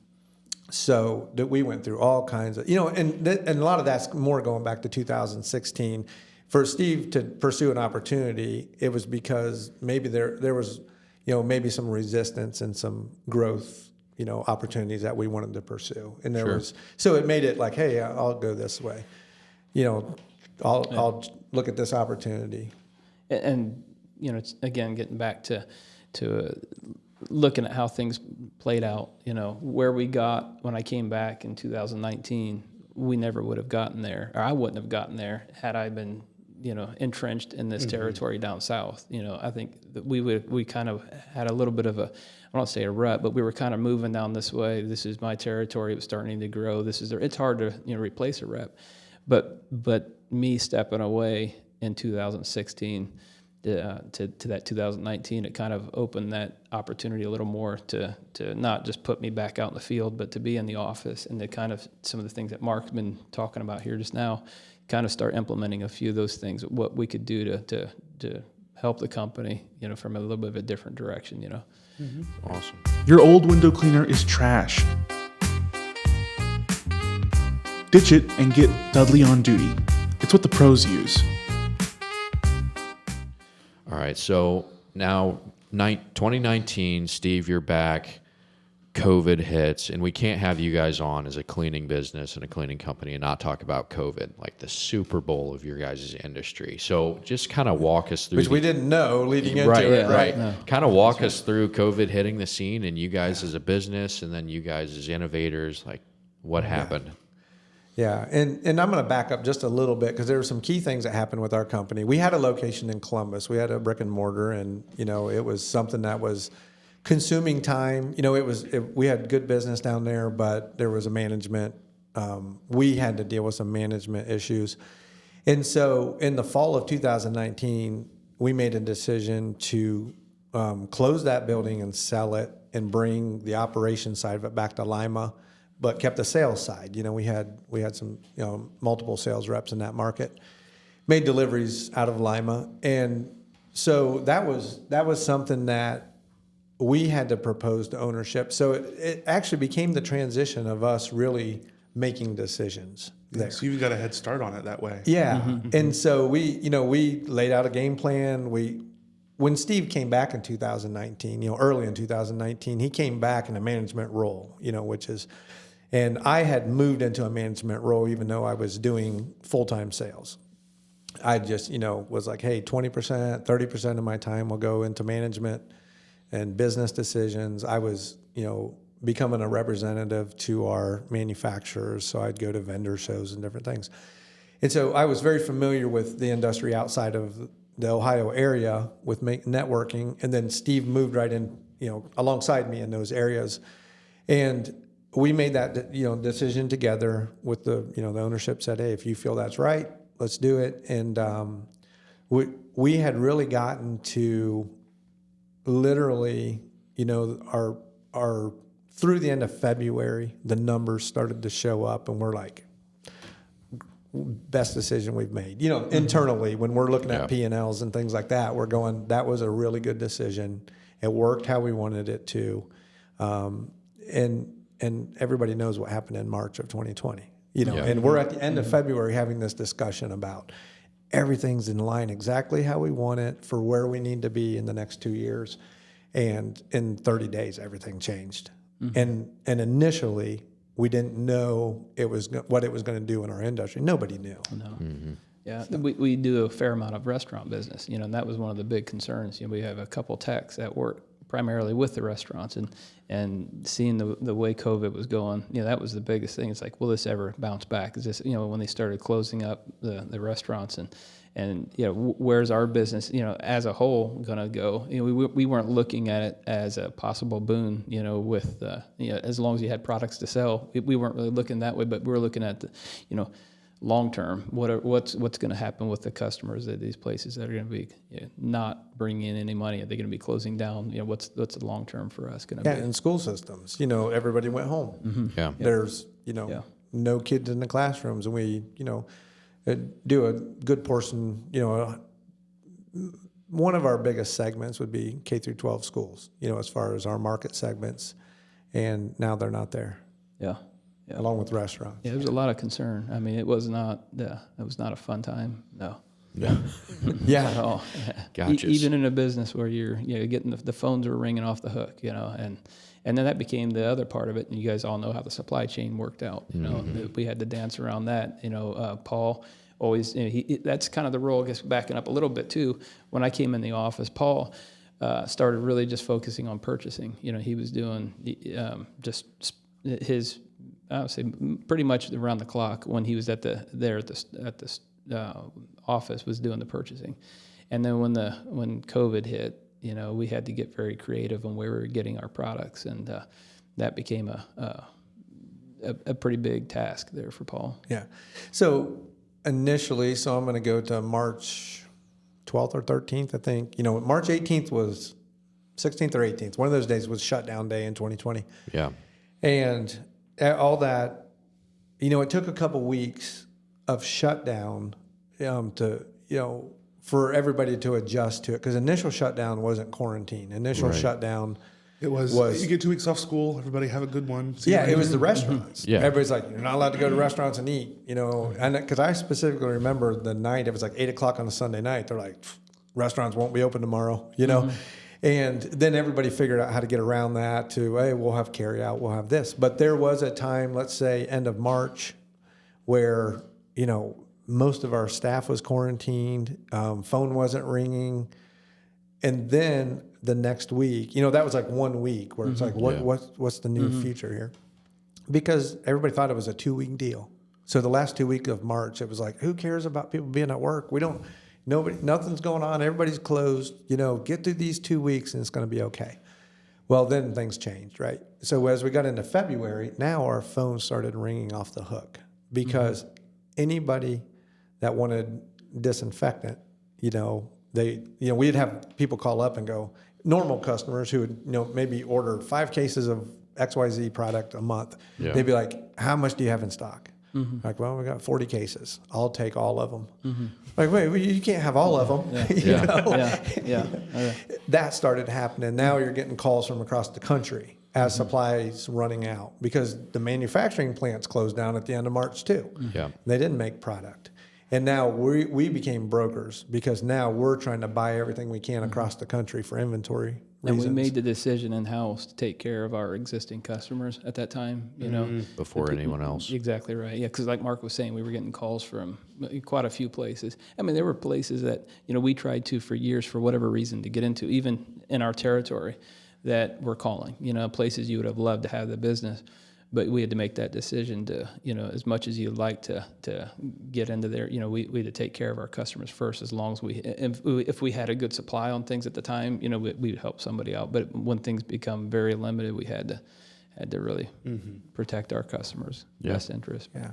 Speaker 2: So that we went through all kinds of, and a lot of that's more going back to 2016. For Steve to pursue an opportunity, it was because maybe there was, maybe some resistance and some growth, opportunities that we wanted to pursue. And there was, so it made it like, hey, I'll go this way. I'll look at this opportunity.
Speaker 3: And it's, again, getting back to looking at how things played out, where we got when I came back in 2019, we never would have gotten there, or I wouldn't have gotten there had I been, entrenched in this territory down south. I think that we kind of had a little bit of I don't want to say a rut, but we were kind of moving down this way. This is my territory. It was starting to grow. It's hard to, replace a rep. But me stepping away in 2016 to that 2019, it kind of opened that opportunity a little more to not just put me back out in the field, but to be in the office and to kind of some of the things that Mark's been talking about here just now, kind of start implementing a few of those things, what we could do to help the company, from a little bit of a different direction,
Speaker 1: Awesome.
Speaker 4: Your old window cleaner is trash. Ditch it and get Dudley on duty. It's what the pros use.
Speaker 1: All right, so now 2019, Steve, you're back. COVID hits, and we can't have you guys on as a cleaning business and a cleaning company and not talk about COVID, like the Super Bowl of your guys' industry. So just kind of walk us through.
Speaker 2: Which we didn't know leading into
Speaker 1: right,
Speaker 2: it,
Speaker 1: right?
Speaker 3: No.
Speaker 1: Kind of walk us through COVID hitting the scene and you guys as a business, and then you guys as innovators, like what happened?
Speaker 2: Yeah, and I'm going to back up just a little bit because there were some key things that happened with our company. We had a location in Columbus. We had a brick and mortar, and it was something that was consuming time. We had good business down there, but there was a management. We had to deal with some management issues, and so in the fall of 2019, we made a decision to close that building and sell it, and bring the operations side of it back to Lima, but kept the sales side. We had some multiple sales reps in that market, made deliveries out of Lima, and so that was something that we had to propose to ownership. So it actually became the transition of us really making decisions there.
Speaker 4: So you got a head start on it that way.
Speaker 2: Yeah, and so we laid out a game plan. When Steve came back in 2019, early in 2019, he came back in a management role, and I had moved into a management role even though I was doing full-time sales. I just, was like, hey, 20%, 30% of my time will go into management and business decisions. I was, becoming a representative to our manufacturers, so I'd go to vendor shows and different things. And so I was very familiar with the industry outside of the Ohio area with networking, and then Steve moved right in, alongside me in those areas. And we made that, decision together with the ownership said, hey, if you feel that's right, let's do it. And we had really gotten to literally, our through the end of February, the numbers started to show up, and we're like, best decision we've made. Internally, when we're looking at P&Ls and things like that, we're going, that was a really good decision. It worked how we wanted it to. And everybody knows what happened in March of 2020. And we're at the end of February having this discussion about everything's in line exactly how we want it for where we need to be in the next 2 years. And in 30 days, everything changed. And initially, we didn't know what it was going to do in our industry. Nobody knew.
Speaker 3: No. Yeah, we do a fair amount of restaurant business, and that was one of the big concerns. We have a couple techs that work primarily with the restaurants, and seeing the way COVID was going, that was the biggest thing. It's like, will this ever bounce back? Is this, when they started closing up the restaurants and where's our business, as a whole going to go? We weren't looking at it as a possible boon, with, as long as you had products to sell, we weren't really looking that way, but we were looking at the, long term, what's going to happen with the customers at these places that are going to be not bringing in any money? Are they going to be closing down? What's the long term for us going to be?
Speaker 2: Yeah, in school systems, everybody went home.
Speaker 1: Yeah.
Speaker 2: There's, no kids in the classrooms, and we, do a good portion, one of our biggest segments would be K through 12 schools, as far as our market segments, and now they're not there.
Speaker 3: Yeah.
Speaker 2: Along with restaurants.
Speaker 3: Yeah, there was a lot of concern. I mean, it was not a fun time. No.
Speaker 2: Yeah.
Speaker 3: at all.
Speaker 1: Gotcha.
Speaker 3: Even in a business where you're getting the phones are ringing off the hook, and then that became the other part of it. And you guys all know how the supply chain worked out. We had to dance around that. Paul always, that's kind of the role. I guess backing up a little bit too. When I came in the office, Paul started really just focusing on purchasing. He was doing just his, I would say, pretty much around the clock when he was at the office was doing the purchasing. And then when COVID hit, we had to get very creative on where we were getting our products, and that became a pretty big task there for Paul.
Speaker 2: Yeah. So initially, I'm going to go to March 12th or 13th, I think. March 18th was 16th or 18th. One of those days was shutdown day in 2020.
Speaker 1: Yeah.
Speaker 2: And all that, it took a couple weeks of shutdown for everybody to adjust to it, because initial shutdown wasn't quarantine. Initial shutdown
Speaker 4: It was you get 2 weeks off school. Everybody have a good one.
Speaker 2: It was the restaurants.
Speaker 1: Yeah.
Speaker 2: Everybody's like, you're not allowed to go to restaurants and eat, And because I specifically remember the night, it was like 8:00 on a Sunday night. They're like, restaurants won't be open tomorrow, And then everybody figured out how to get around that to, hey, we'll have carry out, we'll have this. But there was a time, let's say end of March, where, most of our staff was quarantined, phone wasn't ringing. And then the next week, that was like 1 week where it's like, what's the new future here? Because everybody thought it was a 2-week deal. So the last 2 weeks of March, it was like, who cares about people being at work? Nothing's going on. Everybody's closed. Get through these 2 weeks and it's going to be okay. Well, then things changed, right? So as we got into February, now our phones started ringing off the hook, because anybody that wanted disinfectant, we'd have people call up and go, normal customers who would, maybe order 5 cases of XYZ product a month.
Speaker 1: Yeah.
Speaker 2: They'd be like, how much do you have in stock? Like, well, we got 40 cases. I'll take all of them. Like, wait, you can't have all of them.
Speaker 3: Yeah.
Speaker 2: That started happening. Now you're getting calls from across the country as supplies running out, because the manufacturing plants closed down at the end of March too.
Speaker 1: Yeah.
Speaker 2: They didn't make product. And now we became brokers, because now we're trying to buy everything we can across the country for inventory reasons.
Speaker 3: And we made the decision in-house to take care of our existing customers at that time,
Speaker 1: Before anyone else.
Speaker 3: Exactly right. Yeah, because like Mark was saying, we were getting calls from quite a few places. I mean, there were places that, we tried to for years, for whatever reason, to get into, even in our territory, that were calling, places you would have loved to have the business. But we had to make that decision to, as much as you'd like to get into there, we had to take care of our customers first. As long as if we had a good supply on things at the time, we would help somebody out. But when things become very limited, we had to really protect our customers' best interest.
Speaker 2: Yeah.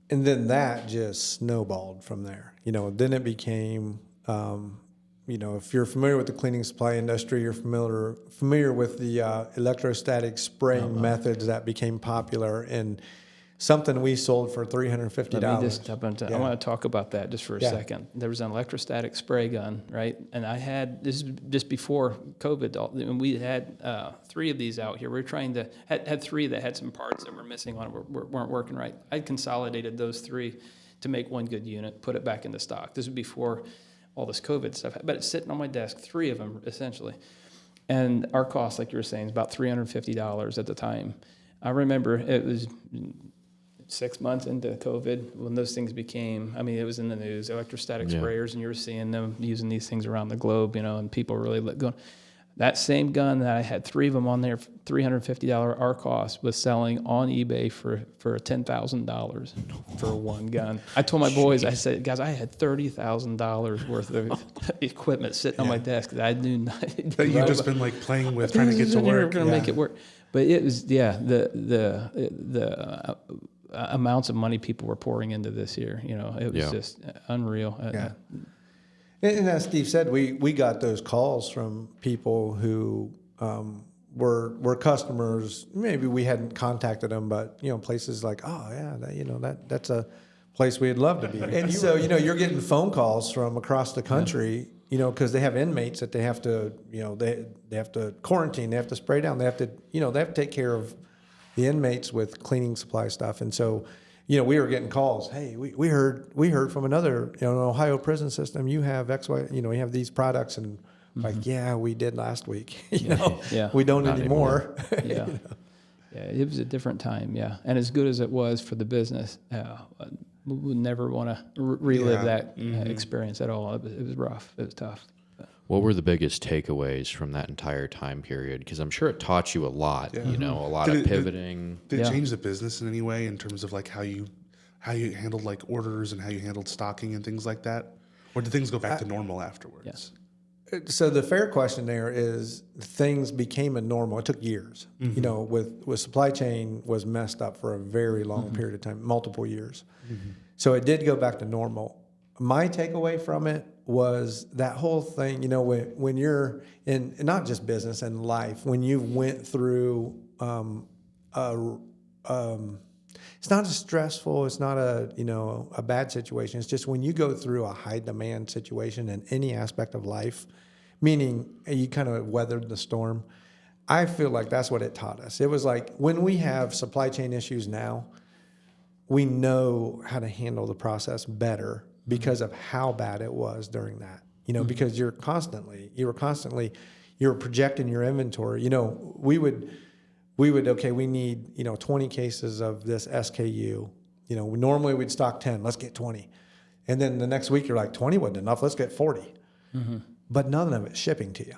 Speaker 2: And then that just snowballed from there. Then it became, if you're familiar with the cleaning supply industry, you're familiar with the electrostatic spraying methods that became popular, and something we sold for $350.
Speaker 3: Let me just jump into, I want to talk about that just for a second. There was an electrostatic spray gun, right? And I had, this is just before COVID, and we had 3 of these out here. We were trying to, had 3 that had some parts that were missing on it, weren't working right. I consolidated those 3 to make one good unit, put it back into stock. This was before all this COVID stuff, but it's sitting on my desk, 3 of them essentially. And our cost, like you were saying, is about $350 at the time. I remember it was 6 months into COVID when those things became, it was in the news, electrostatic sprayers, and you were seeing them using these things around the globe, and people really going. That same gun that I had 3 of them on there, $350 our cost, was selling on eBay for $10,000 for one gun. I told my boys, I said, guys, I had $30,000 worth of equipment sitting on my desk that I knew not.
Speaker 4: That you've just been like playing with, trying to get to work.
Speaker 3: We're going to make it work. But it was, the amounts of money people were pouring into this year, it was just unreal.
Speaker 2: And as Steve said, we got those calls from people who were customers. Maybe we hadn't contacted them, but places like, oh yeah, that's a place we'd love to be. And so you're getting phone calls from across the country, because they have inmates that they have to they have to quarantine, they have to spray down, they have to take care of the inmates with cleaning supply stuff. And so we were getting calls. Hey, we heard from another, Ohio prison system. You have X, Y, you have these products, and like, yeah, we did last week.
Speaker 3: Yeah.
Speaker 2: We don't
Speaker 1: Not
Speaker 2: anymore.
Speaker 3: Yeah. Yeah, it was a different time, yeah. And as good as it was for the business, we would never want to relive that experience at all. It was rough. It was tough.
Speaker 1: What were the biggest takeaways from that entire time period? Because I'm sure it taught you a lot, a lot of pivoting.
Speaker 4: Did it change the business in any way in terms of like how you handled like orders and how you handled stocking and things like that? Or did things go back to normal afterwards?
Speaker 3: Yes.
Speaker 2: So the fair question there is, things became a normal. It took years. With supply chain was messed up for a very long period of time, multiple years. So it did go back to normal. My takeaway from it was that whole thing, when you're in not just business and life, when you went through it's not as stressful, it's not a bad situation. It's just when you go through a high demand situation in any aspect of life, meaning you kind of weathered the storm, I feel like that's what it taught us. It was like when we have supply chain issues now, we know how to handle the process better because of how bad it was during that. Because you were projecting your inventory. We would okay, we need 20 cases of this SKU. Normally we'd stock 10. Let's get 20, and then the next week you're like 20 wasn't enough. Let's get 40. But none of it's shipping to you.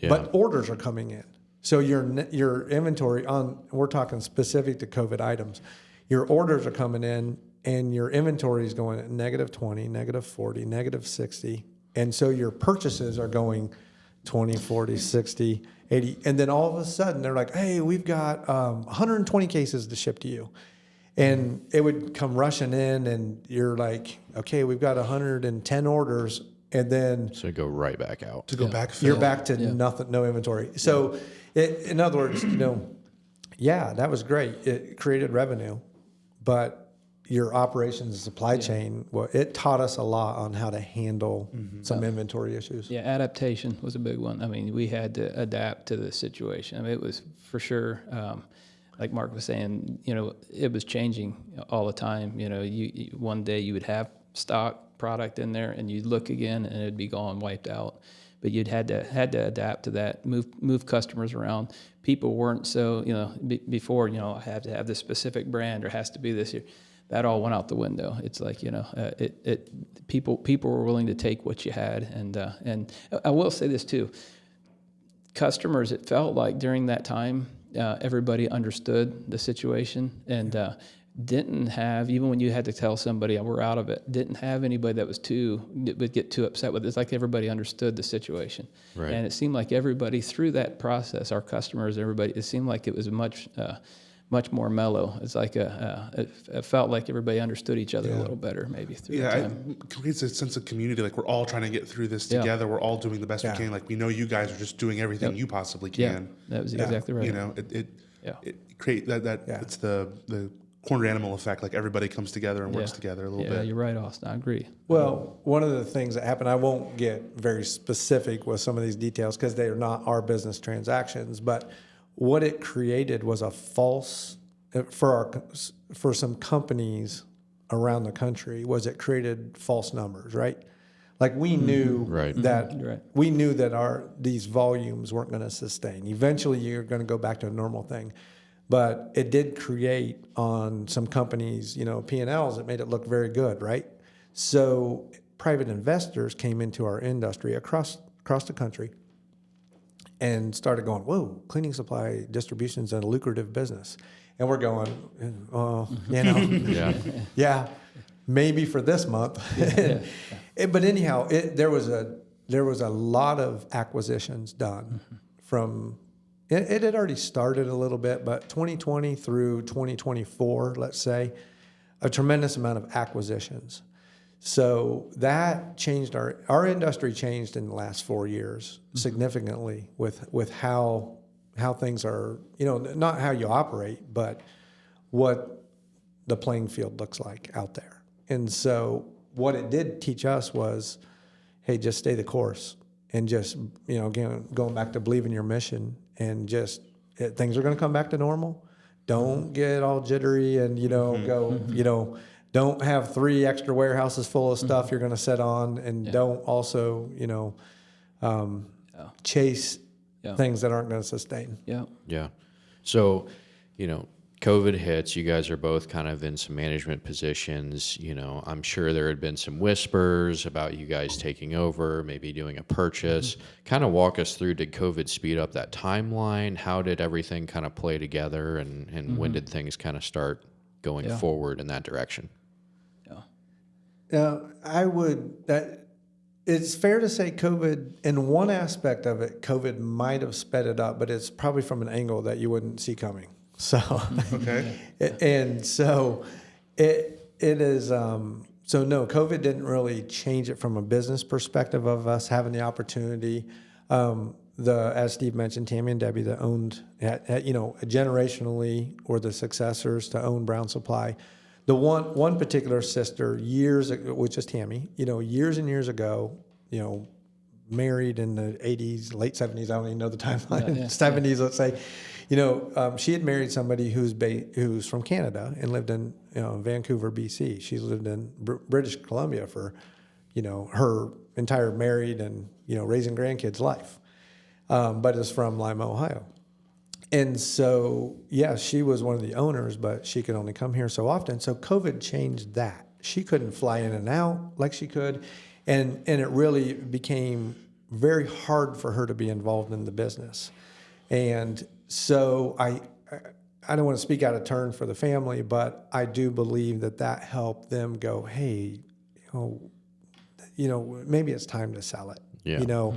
Speaker 2: But orders are coming in. So your inventory we're talking specific to COVID items. Your orders are coming in, and your inventory is going at -20, -40, -60. And so your purchases are going 20, 40, 60, 80. And then all of a sudden they're like, hey, we've got 120 cases to ship to you. And it would come rushing in, and you're like, okay, we've got 110 orders. And then
Speaker 1: So go right back out.
Speaker 4: To go back,
Speaker 2: you're back to nothing, no inventory. So in other words, that was great. It created revenue, but your operations and supply chain, it taught us a lot on how to handle some inventory issues.
Speaker 3: Yeah, adaptation was a big one. I mean, we had to adapt to the situation. I mean, it was for sure, like Mark was saying, it was changing all the time. You one day you would have stock product in there, and you'd look again, and it'd be gone, wiped out. But you'd had to adapt to that, move customers around. People weren't so, before, I have to have this specific brand, or has to be this here. That all went out the window. It's like, people were willing to take what you had. And I will say this too, customers, it felt like during that time, everybody understood the situation, and didn't have, even when you had to tell somebody we're out of it, didn't have anybody that would get too upset with it. It's like everybody understood the situation.
Speaker 1: Right.
Speaker 3: And it seemed like everybody through that process, our customers, everybody, it seemed like it was much more mellow. It's like it felt like everybody understood each other a little better, maybe through the time.
Speaker 4: It creates a sense of community. Like we're all trying to get through this together. We're all doing the best we can. Like we know you guys are just doing everything you possibly can.
Speaker 3: That was exactly right.
Speaker 4: It create that. It's the corner animal effect. Like everybody comes together and works together a little bit.
Speaker 3: Yeah, you're right, Austin. I agree.
Speaker 2: Well, one of the things that happened, I won't get very specific with some of these details because they are not our business transactions, but what it created was a false, for some companies around the country, was it created false numbers, right? Like we knew we knew that these volumes weren't going to sustain. Eventually, you're going to go back to a normal thing, but it did create on some companies, P&Ls. It made it look very good, right? So private investors came into our industry across the country and started going, whoa, cleaning supply distribution is a lucrative business. And we're going, maybe for this month. But anyhow, there was a lot of acquisitions done from, it had already started a little bit, but 2020 through 2024, let's say, a tremendous amount of acquisitions. So that changed our industry changed in the last 4 years significantly with how things are, not how you operate, but what the playing field looks like out there. And so what it did teach us was, hey, just stay the course, and just, again, going back to believe in your mission, and just things are going to come back to normal, Don't get all jittery and, go, don't have 3 extra warehouses full of stuff you're going to sit on, and don't also, chase things that aren't going to sustain.
Speaker 3: Yeah.
Speaker 1: Yeah. So, COVID hits, you guys are both kind of in some management positions. I'm sure there had been some whispers about you guys taking over, maybe doing a purchase. Kind of walk us through, did COVID speed up that timeline? How did everything kind of play together, and when did things kind of start going forward in that direction?
Speaker 2: It's fair to say COVID, in one aspect of it, COVID might have sped it up, but it's probably from an angle that you wouldn't see coming. So,
Speaker 4: Okay.
Speaker 2: and so it is, so no, COVID didn't really change it from a business perspective of us having the opportunity. As Steve mentioned, Tammy and Debbie that owned, generationally were the successors to own Brown Supply. The one particular sister which is Tammy, years and years ago, married in the 80s, late 70s, I don't even know the timeline, 70s, let's say, she had married somebody who's from Canada and lived in Vancouver, BC. She's lived in British Columbia for, her entire married and, raising grandkids life, but is from Lima, Ohio. And so, she was one of the owners, but she could only come here so often. So COVID changed that. She couldn't fly in and out like she could. And it really became very hard for her to be involved in the business. And so I don't want to speak out of turn for the family, but I do believe that helped them go, hey, maybe it's time to sell it.
Speaker 1: Yeah.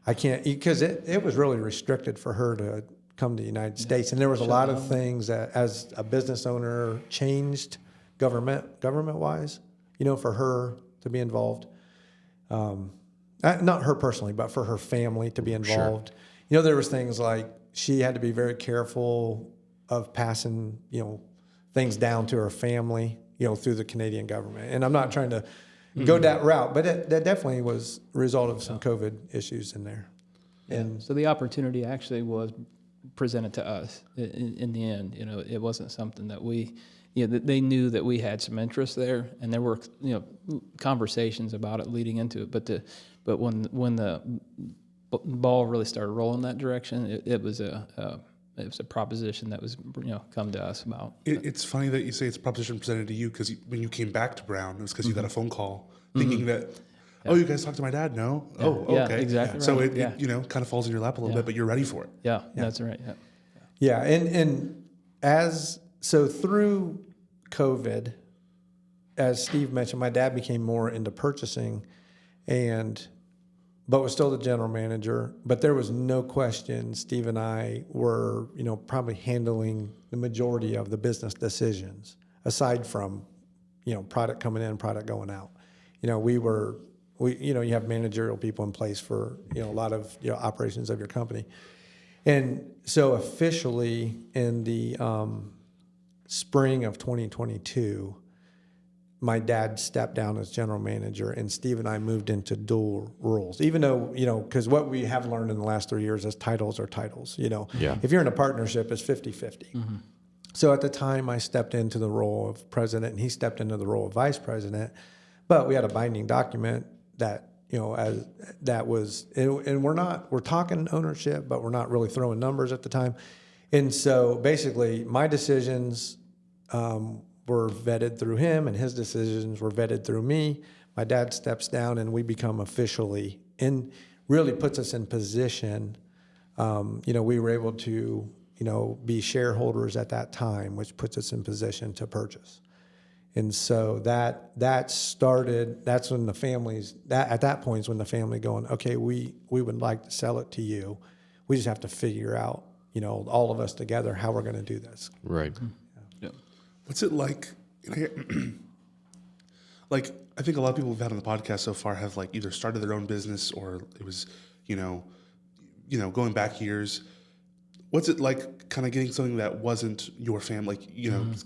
Speaker 2: I can't, because it was really restricted for her to come to the United States. And there was a lot of things that, as a business owner, changed government-wise, for her to be involved. Not her personally, but for her family to be involved. Sure. There was things like she had to be very careful of passing, things down to her family, through the Canadian government. And I'm not trying to go that route, but that definitely was a result of some COVID issues in there. And
Speaker 3: so the opportunity actually was presented to us in the end. It wasn't something that they knew that we had some interest there, and there were conversations about it leading into it. But when the ball really started rolling that direction, it was a proposition that was come to us about.
Speaker 4: It's funny that you say it's a proposition presented to you, because when you came back to Brown, it was because you got a phone call thinking that, oh, you guys talked to my dad? No? Yeah. Oh, okay.
Speaker 3: Exactly.
Speaker 4: So
Speaker 3: right.
Speaker 4: it kind of falls in your lap a little bit, but you're ready for it.
Speaker 3: Yeah, that's right.
Speaker 2: Yeah, and so through COVID, as Steve mentioned, my dad became more into purchasing, but was still the general manager. But there was no question Steve and I were, probably handling the majority of the business decisions, aside from, product coming in, product going out. You have managerial people in place for, a lot of, operations of your company. And so officially in the spring of 2022, my dad stepped down as general manager, and Steve and I moved into dual roles. Even though, because what we have learned in the last 3 years is titles are titles. If you're in a partnership, it's 50-50. Mm-hmm. So at the time, I stepped into the role of president, and he stepped into the role of vice president. But we had a binding document that, that was, and we're talking ownership, but we're not really throwing numbers at the time. And so basically, my decisions were vetted through him, and his decisions were vetted through me. My dad steps down, and we become officially, and really puts us in position. We were able to, be shareholders at that time, which puts us in position to purchase. And so that started. That's when the families. At that point is when the family going, okay, we would like to sell it to you. We just have to figure out, all of us together, how we're going to do this.
Speaker 1: Right.
Speaker 3: Yeah.
Speaker 4: What's it like? Like, I think a lot of people we've had on the podcast so far have either started their own business, or it was, going back years. What's it like kind of getting something that wasn't your family,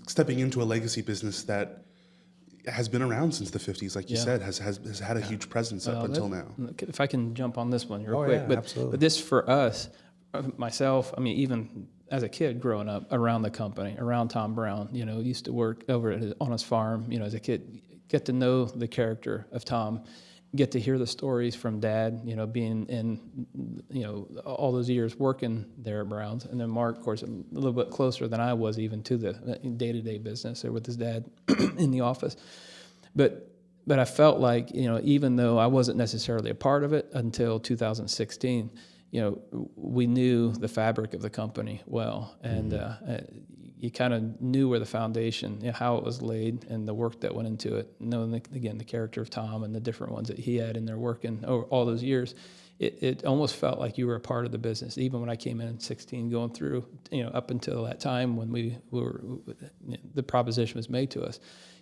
Speaker 4: stepping into a legacy business that has been around since the 50s, like you said, has had a huge presence up until now?
Speaker 3: If I can jump on this one real quick.
Speaker 2: Yeah,
Speaker 3: but
Speaker 2: absolutely.
Speaker 3: But this for us, myself, even as a kid growing up around the company, around Tom Brown, used to work over on his farm, as a kid, get to know the character of Tom, get to hear the stories from Dad, being in, all those years working there at Browns. And then Mark, of course, a little bit closer than I was even to the day-to-day business or with his dad in the office. But I felt like, even though I wasn't necessarily a part of it until 2016, we knew the fabric of the company well. And you kind of knew where the foundation, how it was laid and the work that went into it. Knowing, again, the character of Tom and the different ones that he had in there working over all those years, it almost felt like you were a part of the business. Even when I came in 16, going through, up until that time when the proposition was made to us,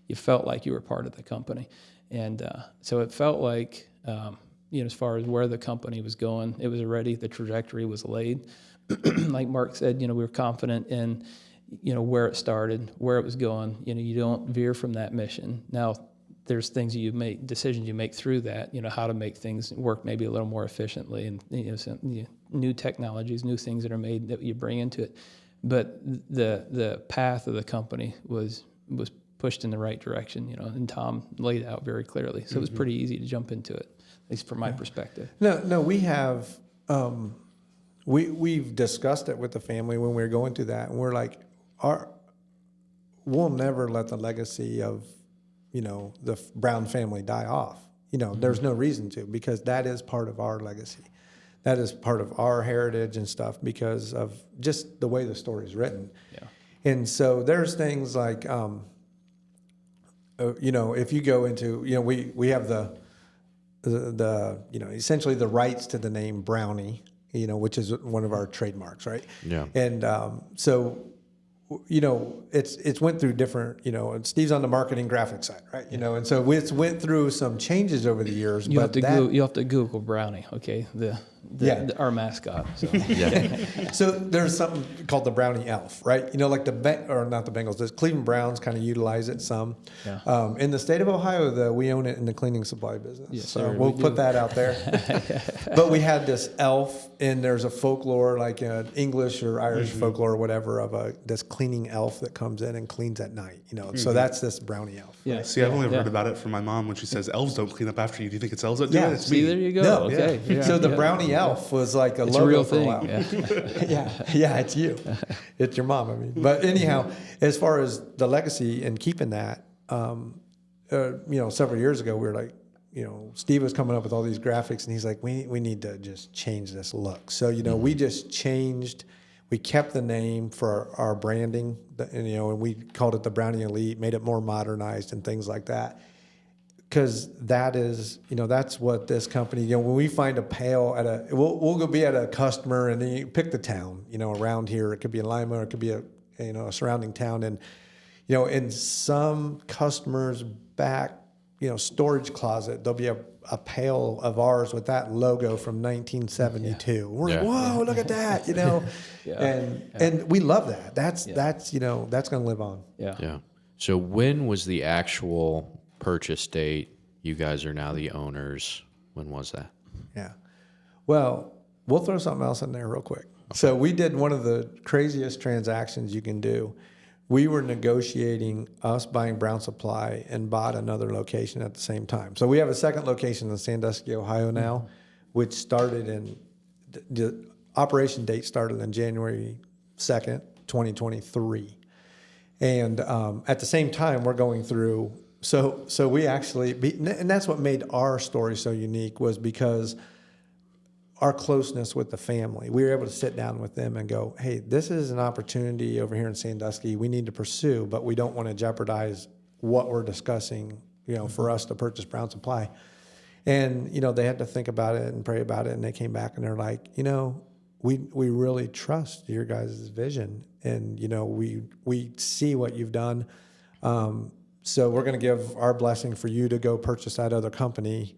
Speaker 3: you felt like you were part of the company. And so it felt like, as far as where the company was going, it was already, the trajectory was laid. Like Mark said, we were confident in, where it started, where it was going. You don't veer from that mission. Now, there's things decisions you make through that, how to make things work maybe a little more efficiently, and some, new technologies, new things that are made that you bring into it. But the path of the company was pushed in the right direction, and Tom laid it out very clearly. So it was pretty easy to jump into it, at least from my perspective.
Speaker 2: No, we have, we've discussed it with the family when we were going through that, and we're like, we'll never let the legacy of, the Brown family die off. There's no reason to, because that is part of our legacy. That is part of our heritage and stuff because of just the way the story is written. Yeah. And so there's things like, if you go into, we have the essentially the rights to the name Brownie, which is one of our trademarks, right?
Speaker 1: Yeah.
Speaker 2: And so, it's went through different, and Steve's on the marketing graphic side, right? And so it's went through some changes over the years.
Speaker 3: You have to Google Brownie, okay? Our mascot. So.
Speaker 1: Yeah.
Speaker 2: So there's something called the Brownie Elf, right? Like not the Bengals, the Cleveland Browns kind of utilize it some.
Speaker 3: Yeah.
Speaker 2: In the state of Ohio, though, we own it in the cleaning supply business.
Speaker 3: Yes,
Speaker 2: so
Speaker 3: sir,
Speaker 2: we'll
Speaker 3: we
Speaker 2: put
Speaker 3: do.
Speaker 2: that out there. But we had this elf, and there's a folklore, like English or Irish folklore or whatever, of this cleaning elf that comes in and cleans at night. So that's this Brownie Elf.
Speaker 3: Yeah.
Speaker 4: See, I've only heard about it from my mom when she says elves don't clean up after you. Do you think it's elves that do
Speaker 2: Yeah.
Speaker 4: it? It's
Speaker 3: See,
Speaker 4: me.
Speaker 3: there you go.
Speaker 2: No,
Speaker 3: Okay.
Speaker 2: yeah.
Speaker 3: Yeah,
Speaker 2: So the
Speaker 3: yeah.
Speaker 2: Brownie Elf was like a
Speaker 3: It's
Speaker 2: logo
Speaker 3: a real
Speaker 2: for
Speaker 3: thing.
Speaker 2: while.
Speaker 3: Yeah.
Speaker 2: It's you. It's your mom, I mean. But anyhow, as far as the legacy and keeping that, several years ago, we were like, Steve was coming up with all these graphics, and he's like, we need to just change this look. So, we just changed. We kept the name for our branding, and we called it the Brownie Elite, made it more modernized and things like that. Because that is, that's what this company, when we find a pail we'll go be at a customer, and then you pick the town, around here. It could be in Lima, or it could be a surrounding town. And, in some customers' back, storage closet, there'll be a pail of ours with that logo from 1972. Yeah. We're like, whoa, look at that, And we love that. That's going to live on.
Speaker 3: Yeah.
Speaker 1: Yeah. So when was the actual purchase date? You guys are now the owners. When was that?
Speaker 2: Yeah. Well, we'll throw something else in there real quick. Okay. So we did one of the craziest transactions you can do. We were negotiating us buying Brown Supply and bought another location at the same time. So we have a second location in Sandusky, Ohio now, which started the operation date started on January 2nd, 2023. And at the same time, we're going through. So we actually, and that's what made our story so unique, was because our closeness with the family. We were able to sit down with them and go, hey, this is an opportunity over here in Sandusky we need to pursue, but we don't want to jeopardize what we're discussing, for us to purchase Brown Supply. And, they had to think about it and pray about it, and they came back and they're like, we really trust your guys' vision, and, we see what you've done. So we're going to give our blessing for you to go purchase that other company.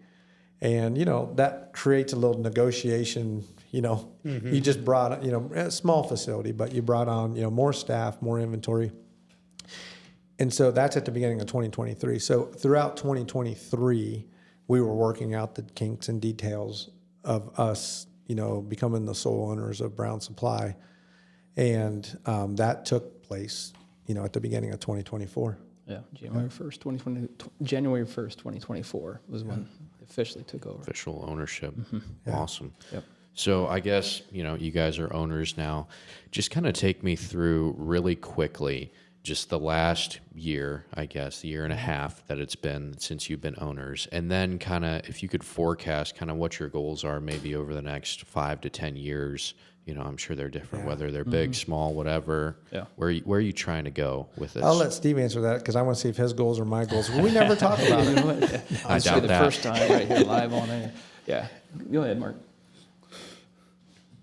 Speaker 2: And, that creates a little negotiation, you just brought, a small facility, but you brought on, more staff, more inventory. And so that's at the beginning of 2023. So throughout 2023, we were working out the kinks and details of us, becoming the sole owners of Brown Supply. And that took place, at the beginning of 2024.
Speaker 3: Yeah, January 1st, 2024 was when it officially took over.
Speaker 1: Official ownership.
Speaker 2: Yeah.
Speaker 1: Awesome.
Speaker 3: Yep.
Speaker 1: So I guess, you guys are owners now. Just kind of take me through really quickly just the last year, I guess, the year and a half that it's been since you've been owners. And then kind of if you could forecast kind of what your goals are maybe over the next 5 to 10 years. I'm sure they're different, whether they're big, small, whatever.
Speaker 3: Yeah.
Speaker 1: Where are you trying to go with this?
Speaker 2: I'll let Steve answer that because I want to see if his goals are my goals. We never talk about it.
Speaker 1: I
Speaker 3: Say
Speaker 1: doubt
Speaker 3: the
Speaker 1: that.
Speaker 3: first time right here live on air. Yeah. Go ahead, Mark.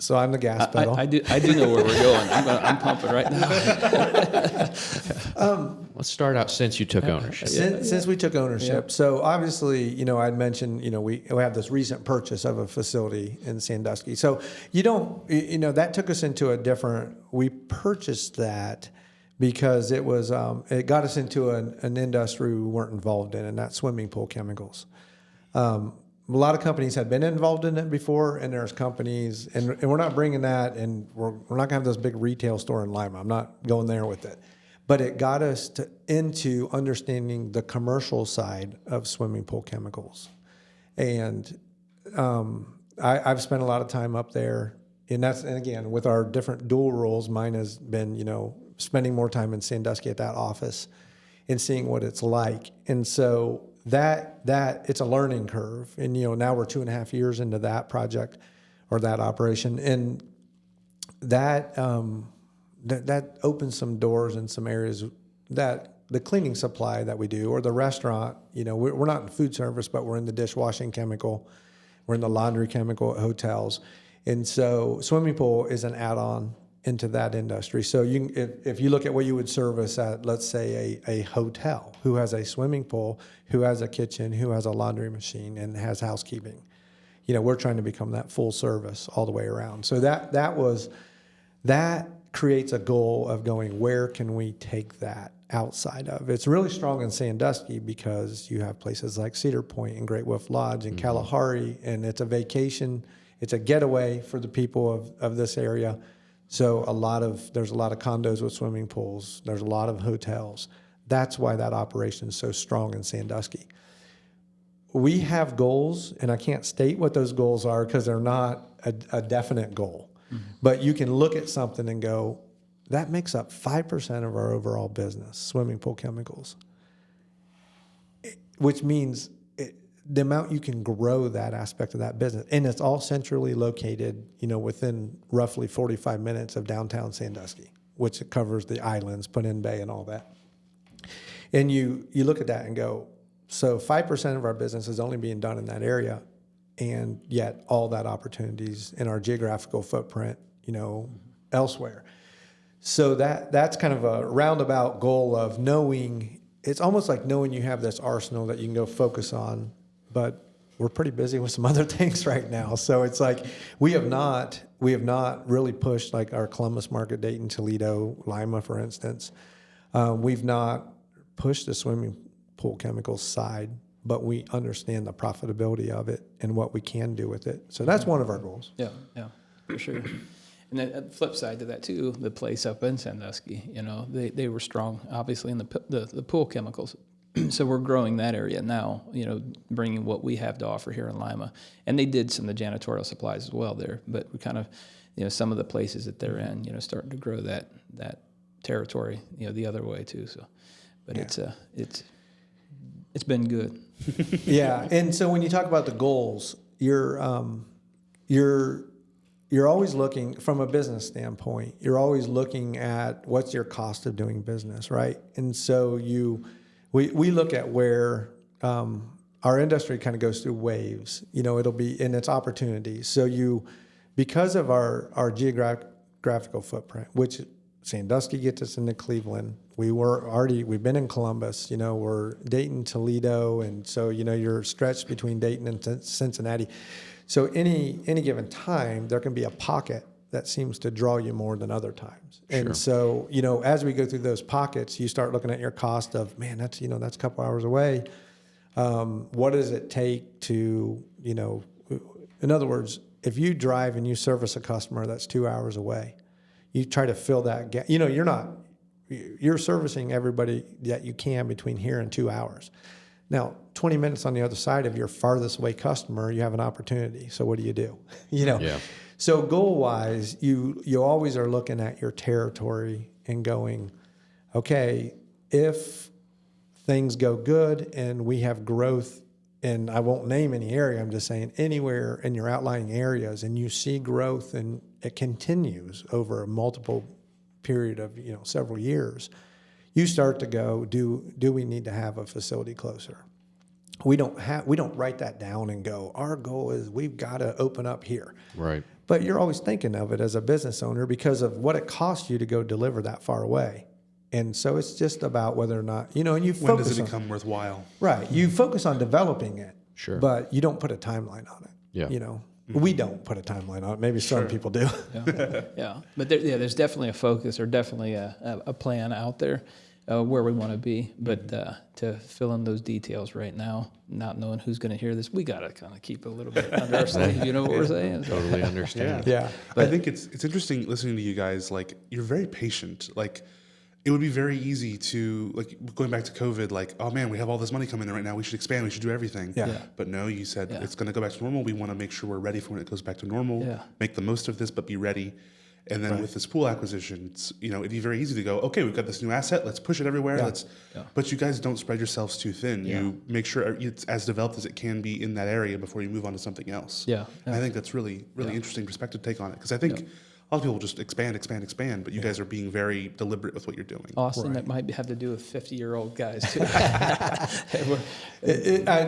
Speaker 2: So I'm the gas pedal.
Speaker 3: I do know where we're going. I'm pumping right now.
Speaker 1: Let's start out since you took ownership.
Speaker 2: Since we took ownership. So obviously, I'd mentioned, we have this recent purchase of a facility in Sandusky. So that took us into we purchased that because it was, it got us into an industry we weren't involved in, and that's swimming pool chemicals. A lot of companies had been involved in it before, and there's companies, and we're not bringing that, and we're not going to have this big retail store in Lima. I'm not going there with it. But it got us into understanding the commercial side of swimming pool chemicals. And I've spent a lot of time up there, and again, with our different dual roles, mine has been, spending more time in Sandusky at that office and seeing what it's like. And so that it's a learning curve. And, now we're 2.5 years into that project or that operation. And that opens some doors in some areas that the cleaning supply that we do, or the restaurant, we're not in food service, but we're in the dishwashing chemical. We're in the laundry chemical at hotels. And so swimming pool is an add-on into that industry. So if you look at what you would service at, let's say, a hotel who has a swimming pool, who has a kitchen, who has a laundry machine, and has housekeeping, we're trying to become that full service all the way around. So that creates a goal of going, where can we take that outside of? It's really strong in Sandusky because you have places like Cedar Point and Great Wolf Lodge and Kalahari, and it's a vacation, it's a getaway for the people of this area. So there's a lot of condos with swimming pools. There's a lot of hotels. That's why that operation is so strong in Sandusky. We have goals, and I can't state what those goals are because they're not a definite goal. Mm-hmm. But you can look at something and go, that makes up 5% of our overall business, swimming pool chemicals, which means the amount you can grow that aspect of that business. And it's all centrally located, within roughly 45 minutes of downtown Sandusky, which covers the islands, Put-in Bay, and all that. And you look at that and go, so 5% of our business is only being done in that area, and yet all that opportunities in our geographical footprint, elsewhere. So that's kind of a roundabout goal of knowing. It's almost like knowing you have this arsenal that you can go focus on, but we're pretty busy with some other things right now. So it's like we have not really pushed like our Columbus market, Dayton, Toledo, Lima, for instance. We've not pushed the swimming pool chemicals side, but we understand the profitability of it and what we can do with it. So that's one of our goals.
Speaker 3: Yeah, for sure. And then the flip side to that too, the place up in Sandusky, they were strong, obviously, in the pool chemicals. So we're growing that area now, bringing what we have to offer here in Lima. And they did some of the janitorial supplies as well there, but we kind of, some of the places that they're in, starting to grow that territory, the other way too. So, but yeah. It's been good.
Speaker 2: Yeah, and so when you talk about the goals, you're always looking from a business standpoint. You're always looking at what's your cost of doing business, right? And so we look at where our industry kind of goes through waves. It'll be in its opportunities. So because of our geographical footprint, which Sandusky gets us into Cleveland. We've been in Columbus, we're Dayton, Toledo, and so, you're stretched between Dayton and Cincinnati. So any given time, there can be a pocket that seems to draw you more than other times. Sure. And so, as we go through those pockets, you start looking at your cost of, man, that's a couple hours away. What does it take to, in other words, if you drive and you service a customer that's 2 hours away, you try to fill that gap. You're servicing everybody that you can between here and 2 hours. Now, 20 minutes on the other side of your farthest away customer, you have an opportunity. So what do?
Speaker 1: Yeah.
Speaker 2: So goal-wise, you always are looking at your territory and going, okay, if things go good and we have growth, and I won't name any area, I'm just saying anywhere in your outlying areas, and you see growth and it continues over a multiple period of several years, you start to go, do we need to have a facility closer? We don't write that down and go, our goal is we've got to open up here.
Speaker 1: Right.
Speaker 2: But you're always thinking of it as a business owner because of what it costs you to go deliver that far away. And so it's just about whether or not, and you focus
Speaker 4: When does it become worthwhile?
Speaker 2: Right. You focus on developing it.
Speaker 1: Sure.
Speaker 2: But you don't put a timeline on it.
Speaker 1: Yeah.
Speaker 2: We don't put a timeline on it. Maybe some people do.
Speaker 3: Yeah. But there's definitely a focus or definitely a plan out there where we want to be. But to fill in those details right now, not knowing who's going to hear this, we got to kind of keep it a little bit under our sleeve. You know what we're saying?
Speaker 1: Totally understand.
Speaker 2: Yeah.
Speaker 4: I think it's interesting listening to you guys. Like, you're very patient. Like, it would be very easy to, like, going back to COVID, like, oh man, we have all this money coming in right now. We should expand. We should do everything.
Speaker 2: Yeah.
Speaker 4: But no, you said it's going to go back to normal. We want to make sure we're ready for when it goes back to normal.
Speaker 3: Yeah.
Speaker 4: Make the most of this, but be ready. And then with this pool acquisition, it'd be very easy to go, okay, we've got this new asset. Let's push it everywhere.
Speaker 2: Yeah.
Speaker 4: But you guys don't spread yourselves too thin.
Speaker 3: Yeah.
Speaker 4: You make sure it's as developed as it can be in that area before you move on to something else.
Speaker 3: Yeah.
Speaker 4: And I think that's really interesting perspective to take on it. Because I think a lot of people just expand, but you guys are being very deliberate with what you're doing.
Speaker 3: Austin, that might have to do with 50-year-old guys too.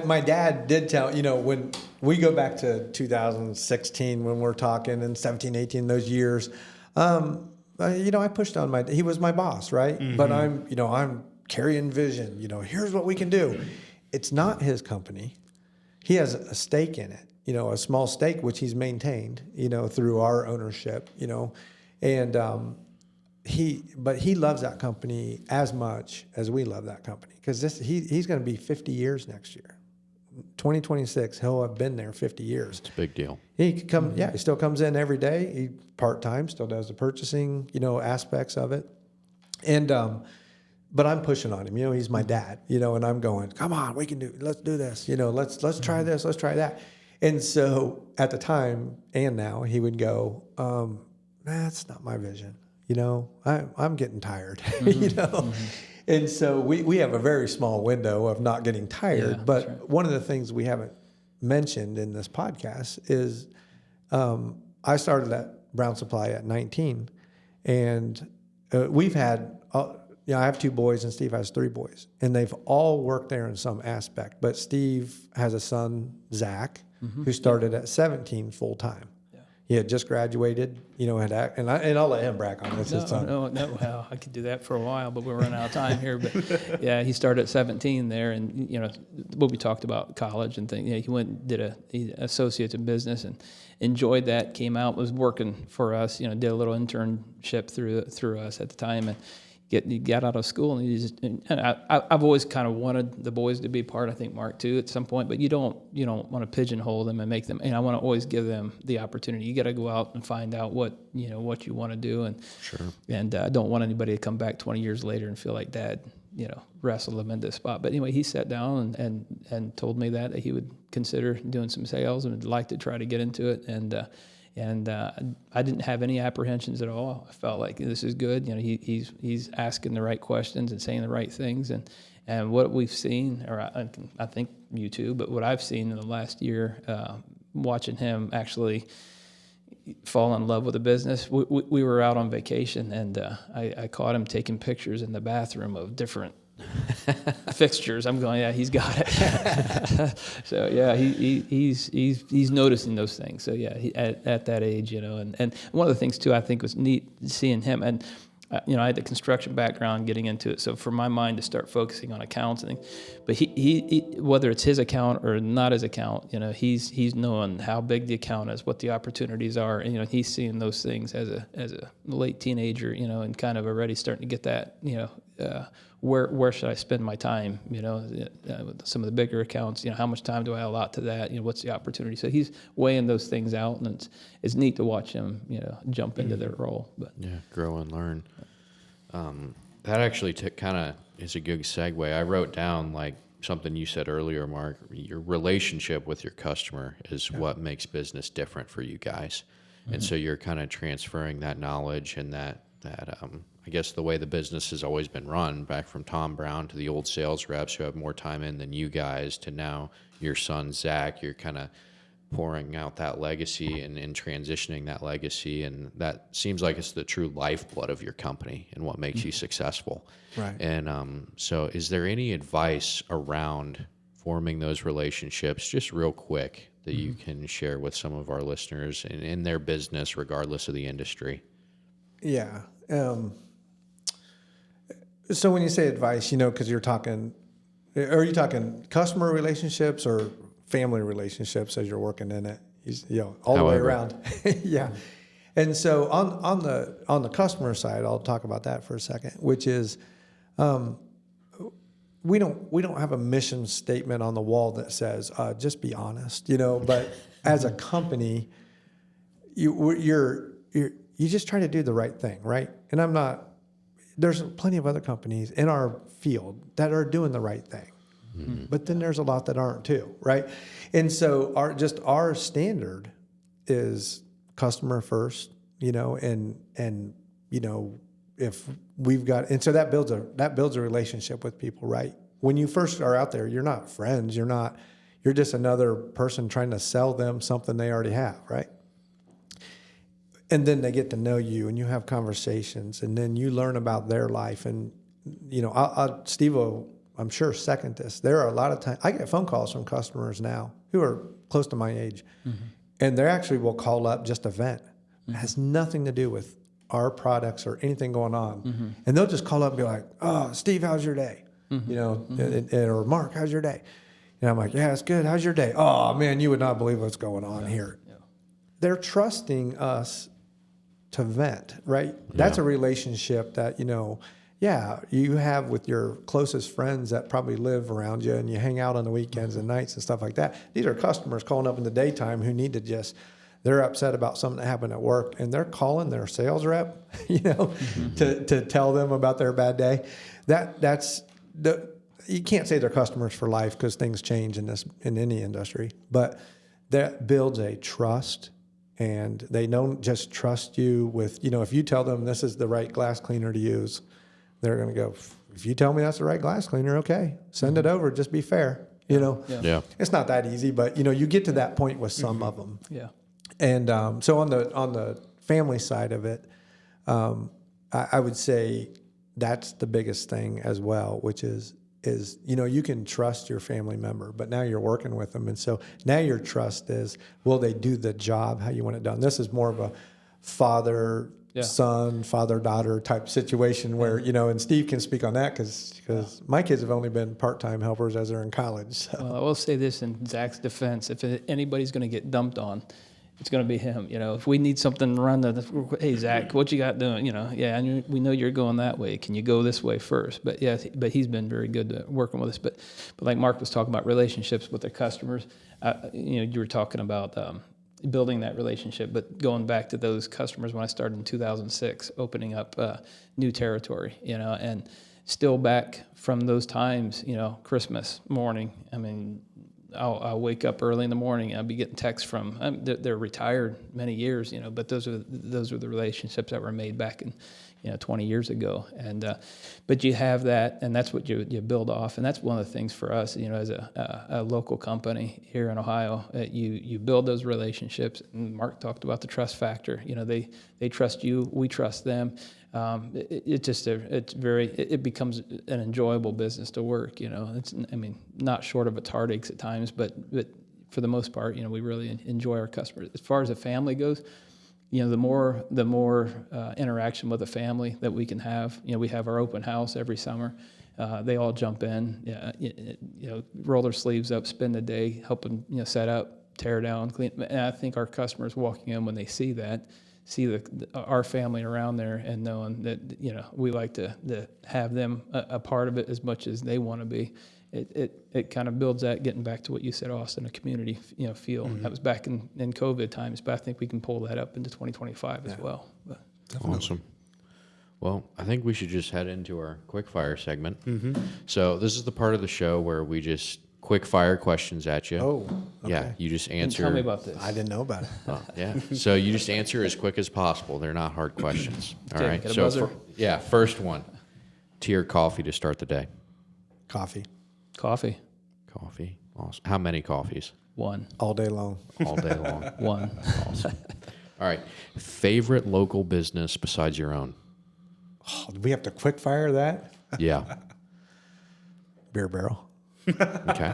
Speaker 2: My dad did tell, when we go back to 2016 when we're talking, and 17, 18, those years, I pushed on he was my boss, right? Mm-hmm. But I'm carrying vision, here's what we can do. It's not his company. He has a stake in it, a small stake, which he's maintained, through our ownership, and he loves that company as much as we love that company, because he's going to be 50 years next year. 2026, he'll have been there 50 years.
Speaker 1: It's a big deal.
Speaker 2: He could come, he still comes in every day. He part-time, still does the purchasing, aspects of it. And, but I'm pushing on him, he's my dad, and I'm going, come on, let's do this. Let's try this, let's try that. And so at the time and now he would go, that's not my vision. I'm getting tired, And so we have a very small window of not getting tired. But one of the things we haven't mentioned in this podcast is I started at Brown Supply at 19, and we've had, I have 2 boys and Steve has 3 boys, and they've all worked there in some aspect. But Steve has a son, Zach, who started at 17 full time. He had just graduated, and I'll let him brag on this.
Speaker 3: No. Well, I could do that for a while, but we're running out of time here. But yeah, he started at 17 there, and what we talked about college and things. He went and did he associates in business and enjoyed that. Came out, was working for us. Did a little internship through us at the time, and got out of school, and I've always kind of wanted the boys to be part. I think Mark too at some point, but you don't want to pigeonhole them and make them. And I want to always give them the opportunity. You got to go out and find out what you want to do, and and I don't want anybody to come back 20 years later and feel like Dad wrestled them in this spot. But anyway, he sat down and told me that he would consider doing some sales and would like to try to get into it, and I didn't have any apprehensions at all. I felt like this is good. He's asking the right questions and saying the right things. And what we've seen, or I think you too, but what I've seen in the last year, watching him actually fall in love with the business. We were out on vacation, and I caught him taking pictures in the bathroom of different fixtures. I'm going, yeah, he's got it. So yeah, he's noticing those things. So yeah, at that age, and one of the things too, I think was neat seeing him, and I had the construction background getting into it. So for my mind to start focusing on accounts and things, but he whether it's his account or not his account, he's knowing how big the account is, what the opportunities are, and he's seeing those things as a late teenager, and kind of already starting to get that, where should I spend my time? With some of the bigger accounts, how much time do I allot to that? What's the opportunity? So he's weighing those things out, and it's neat to watch him, jump into their role. But
Speaker 1: yeah, grow and learn. That actually kind of is a good segue. I wrote down like something you said earlier, Mark. Your relationship with your customer is what makes business different for you guys, and so you're kind of transferring that knowledge and that I guess the way the business has always been run, back from Tom Brown to the old sales reps who have more time in than you guys, to now your son Zach. You're kind of pouring out that legacy and transitioning that legacy, and that seems like it's the true lifeblood of your company and what makes you successful.
Speaker 2: Right.
Speaker 1: And so is there any advice around forming those relationships, just real quick, that you can share with some of our listeners in their business, regardless of the industry?
Speaker 2: Yeah. So when you say advice, because are you talking customer relationships or family relationships as you're working in it? All the way around. Yeah. And so on the customer side, I'll talk about that for a second, which is, we don't have a mission statement on the wall that says, just be honest, but as a company, you're just trying to do the right thing. Right. And there's plenty of other companies in our field that are doing the right thing. Mm-hmm. But then there's a lot that aren't too, right? And so our standard is customer first, and if we've got, and so that builds a relationship with people, right? When you first are out there, you're not friends, you're just another person trying to sell them something they already have, right? And then they get to know you, and you have conversations, and then you learn about their life. And Steve will, I'm sure, second this. There are a lot of times I get phone calls from customers now who are close to my age, and they actually will call up just a vent. It has nothing to do with our products or anything going on, and they'll just call up and be like, "Oh, Steve, how's your day?" Or Mark, how's your day? And I'm like, "Yeah, it's good. How's your day?" "Oh man, you would not believe what's going on here." Yeah. They're trusting us to vent, right? That's a relationship that, you have with your closest friends that probably live around you, and you hang out on the weekends and nights and stuff like that. These are customers calling up in the daytime who need to they're upset about something that happened at work, and they're calling their sales rep, to tell them about their bad day. You can't say they're customers for life because things change in any industry, but that builds a trust. And they don't just trust you with, if you tell them this is the right glass cleaner to use, they're going to go, if you tell me that's the right glass cleaner, okay, send it over. Just be fair,
Speaker 1: Yeah.
Speaker 2: It's not that easy, but, you get to that point with some of them.
Speaker 3: Yeah.
Speaker 2: And so on the family side of it, I would say that's the biggest thing as well, which is you can trust your family member, but now you're working with them. And so now your trust is, will they do the job how you want it done? This is more of a father-son, father-daughter type situation where, and Steve can speak on that because my kids have only been part-time helpers as they're in college. So.
Speaker 3: Well, I will say this in Zach's defense. If anybody's going to get dumped on, it's going to be him. If we need something run, hey, Zach, what you got doing? We know you're going that way. Can you go this way first? But he's been very good at working with us. But like Mark was talking about relationships with their customers, you were talking about building that relationship. But going back to those customers when I started in 2006, opening up new territory, and still back from those times, Christmas morning, I'll wake up early in the morning and I'll be getting texts from they're retired many years, but those are the relationships that were made back in 20 years ago. And but you have that, and that's what you build off. And that's one of the things for us, as a local company here in Ohio, you build those relationships. And Mark talked about the trust factor. They trust you, we trust them. It becomes an enjoyable business to work. It's not short of its heartaches at times, but for the most part, we really enjoy our customers. As far as the family goes, the more interaction with the family that we can have. We have our open house every summer. They all jump in, roll their sleeves up, spend the day helping set up, tear down, clean. And I think our customers walking in when they see that see our family around there and knowing that, we like to have them a part of it as much as they want to be. It kind of builds that, getting back to what you said, Austin, a community, feel. That was back in COVID times, but I think we can pull that up into 2025 as well. But.
Speaker 1: Awesome. Well, I think we should just head into our quick fire segment. So this is the part of the show where we just quick fire questions at you.
Speaker 2: Oh, okay.
Speaker 1: Yeah, you just
Speaker 3: And
Speaker 1: answer.
Speaker 3: tell me about this.
Speaker 2: I didn't know about it.
Speaker 1: Yeah, so you just answer as quick as possible. They're not hard questions. All
Speaker 3: Okay,
Speaker 1: right.
Speaker 3: got a
Speaker 1: So
Speaker 3: buzzer?
Speaker 1: first one. Tea or coffee to start the day?
Speaker 2: Coffee
Speaker 3: Coffee.
Speaker 1: Coffee. Awesome. How many coffees?
Speaker 3: One.
Speaker 2: all day long.
Speaker 1: All day long.
Speaker 3: One.
Speaker 1: Awesome. All right. Favorite local business besides your own?
Speaker 2: Oh, do we have to quick fire that?
Speaker 1: Yeah.
Speaker 2: Beer Barrel.
Speaker 1: Okay.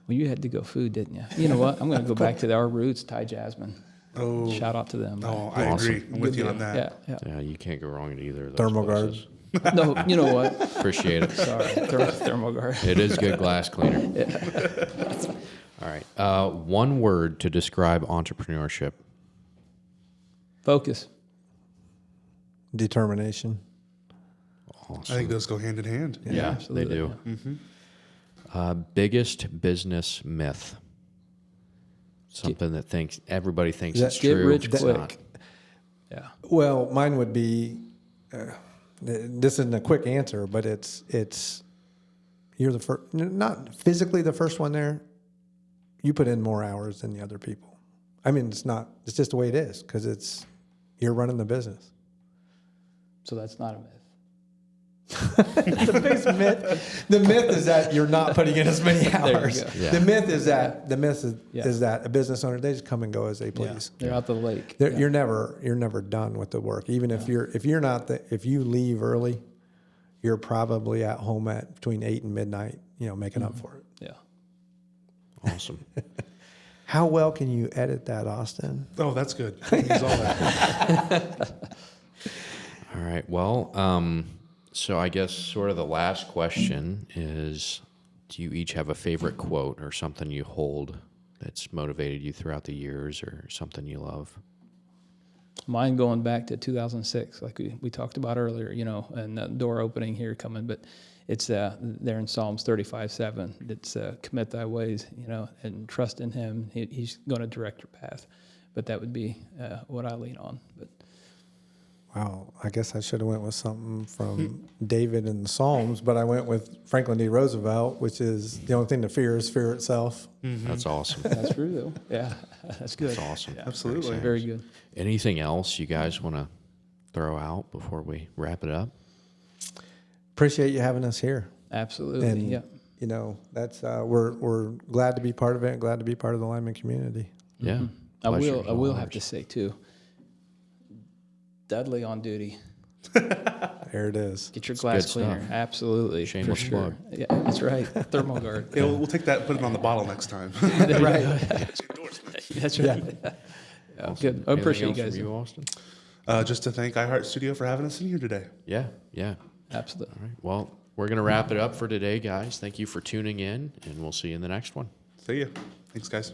Speaker 3: Well, you had to go food, didn't you? You know what? I'm going to go back to our roots, Thai Jasmine.
Speaker 4: Oh,
Speaker 3: Shout out to them.
Speaker 4: oh, I
Speaker 1: Awesome.
Speaker 4: agree. I'm with you on that.
Speaker 3: Yeah.
Speaker 1: Yeah, you can't go wrong at either of those
Speaker 2: Thermal Gard.
Speaker 1: places.
Speaker 3: No, you know what?
Speaker 1: Appreciate it.
Speaker 3: Sorry, Thermal Gard.
Speaker 1: It is good glass cleaner. All right. One word to describe entrepreneurship.
Speaker 3: Focus.
Speaker 2: Determination.
Speaker 1: Awesome.
Speaker 4: I think those go hand in hand.
Speaker 1: Yeah, they
Speaker 3: absolutely,
Speaker 1: do.
Speaker 3: yeah.
Speaker 1: Biggest business myth. Something that everybody thinks
Speaker 2: That-
Speaker 1: it's
Speaker 3: Get
Speaker 1: true.
Speaker 3: rich
Speaker 1: it's
Speaker 3: quick.
Speaker 1: not.
Speaker 3: Yeah.
Speaker 2: Well, mine would be. This isn't a quick answer, but it's. You're the first, not physically the first one there. You put in more hours than the other people. I mean, it's not. It's just the way it is because you're running the business.
Speaker 3: So that's not a myth.
Speaker 2: The biggest myth. The myth is that you're not putting in as many hours.
Speaker 3: go.
Speaker 1: Yeah.
Speaker 2: The myth is that
Speaker 3: Yeah.
Speaker 2: is that a business owner, they just come and go as they
Speaker 3: Yeah.
Speaker 2: please.
Speaker 3: They're out the lake.
Speaker 2: They're-
Speaker 3: Yeah.
Speaker 2: You're never done with the work. Even if if you leave early, you're probably at home at between 8 and midnight, making up for it.
Speaker 3: Yeah.
Speaker 1: Awesome.
Speaker 2: How well can you edit that, Austin?
Speaker 4: Oh, that's good. Use all that.
Speaker 1: All right. Well, so I guess sort of the last question is, do you each have a favorite quote or something you hold that's motivated you throughout the years or something you love?
Speaker 3: Mine going back to 2006, like we talked about earlier, and the door opening here coming, but it's there in Psalms 35:7. It's commit thy ways, and trust in Him. He's going to direct your path. But that would be what I lean on. But
Speaker 2: Wow, I guess I should have went with something from David in the Psalms, but I went with Franklin D. Roosevelt, which is the only thing to fear is fear itself.
Speaker 1: That's awesome.
Speaker 3: that's true, though. Yeah, that's good.
Speaker 1: That's awesome.
Speaker 4: Absolutely.
Speaker 3: Very good.
Speaker 1: Anything else you guys want to throw out before we wrap it up?
Speaker 2: Appreciate you having us here.
Speaker 3: Absolutely.
Speaker 2: And
Speaker 3: Yeah.
Speaker 2: That's we're glad to be part of it and glad to be part of the Lima community.
Speaker 1: Yeah.
Speaker 3: I
Speaker 1: Pleasure
Speaker 3: will. I will
Speaker 1: is
Speaker 3: have to say too. Dudley on duty.
Speaker 2: There it is.
Speaker 3: Get your glass
Speaker 1: good
Speaker 3: cleaner.
Speaker 1: stuff.
Speaker 3: Absolutely.
Speaker 1: Shameless
Speaker 3: for sure.
Speaker 1: plug.
Speaker 3: Yeah, that's right. Thermal Gard.
Speaker 4: Yeah, we'll take that, put it on the bottle next time.
Speaker 2: Right.
Speaker 3: That's right. Yeah, good. I appreciate you
Speaker 1: Anything else
Speaker 3: guys.
Speaker 1: from you, Austin?
Speaker 4: Just to thank iHeart Studio for having us in here today.
Speaker 1: Yeah. Yeah.
Speaker 3: Absolutely.
Speaker 1: All right. Well, we're going to wrap it up for today, guys. Thank you for tuning in, and we'll see you in the next one.
Speaker 4: See ya. Thanks, guys.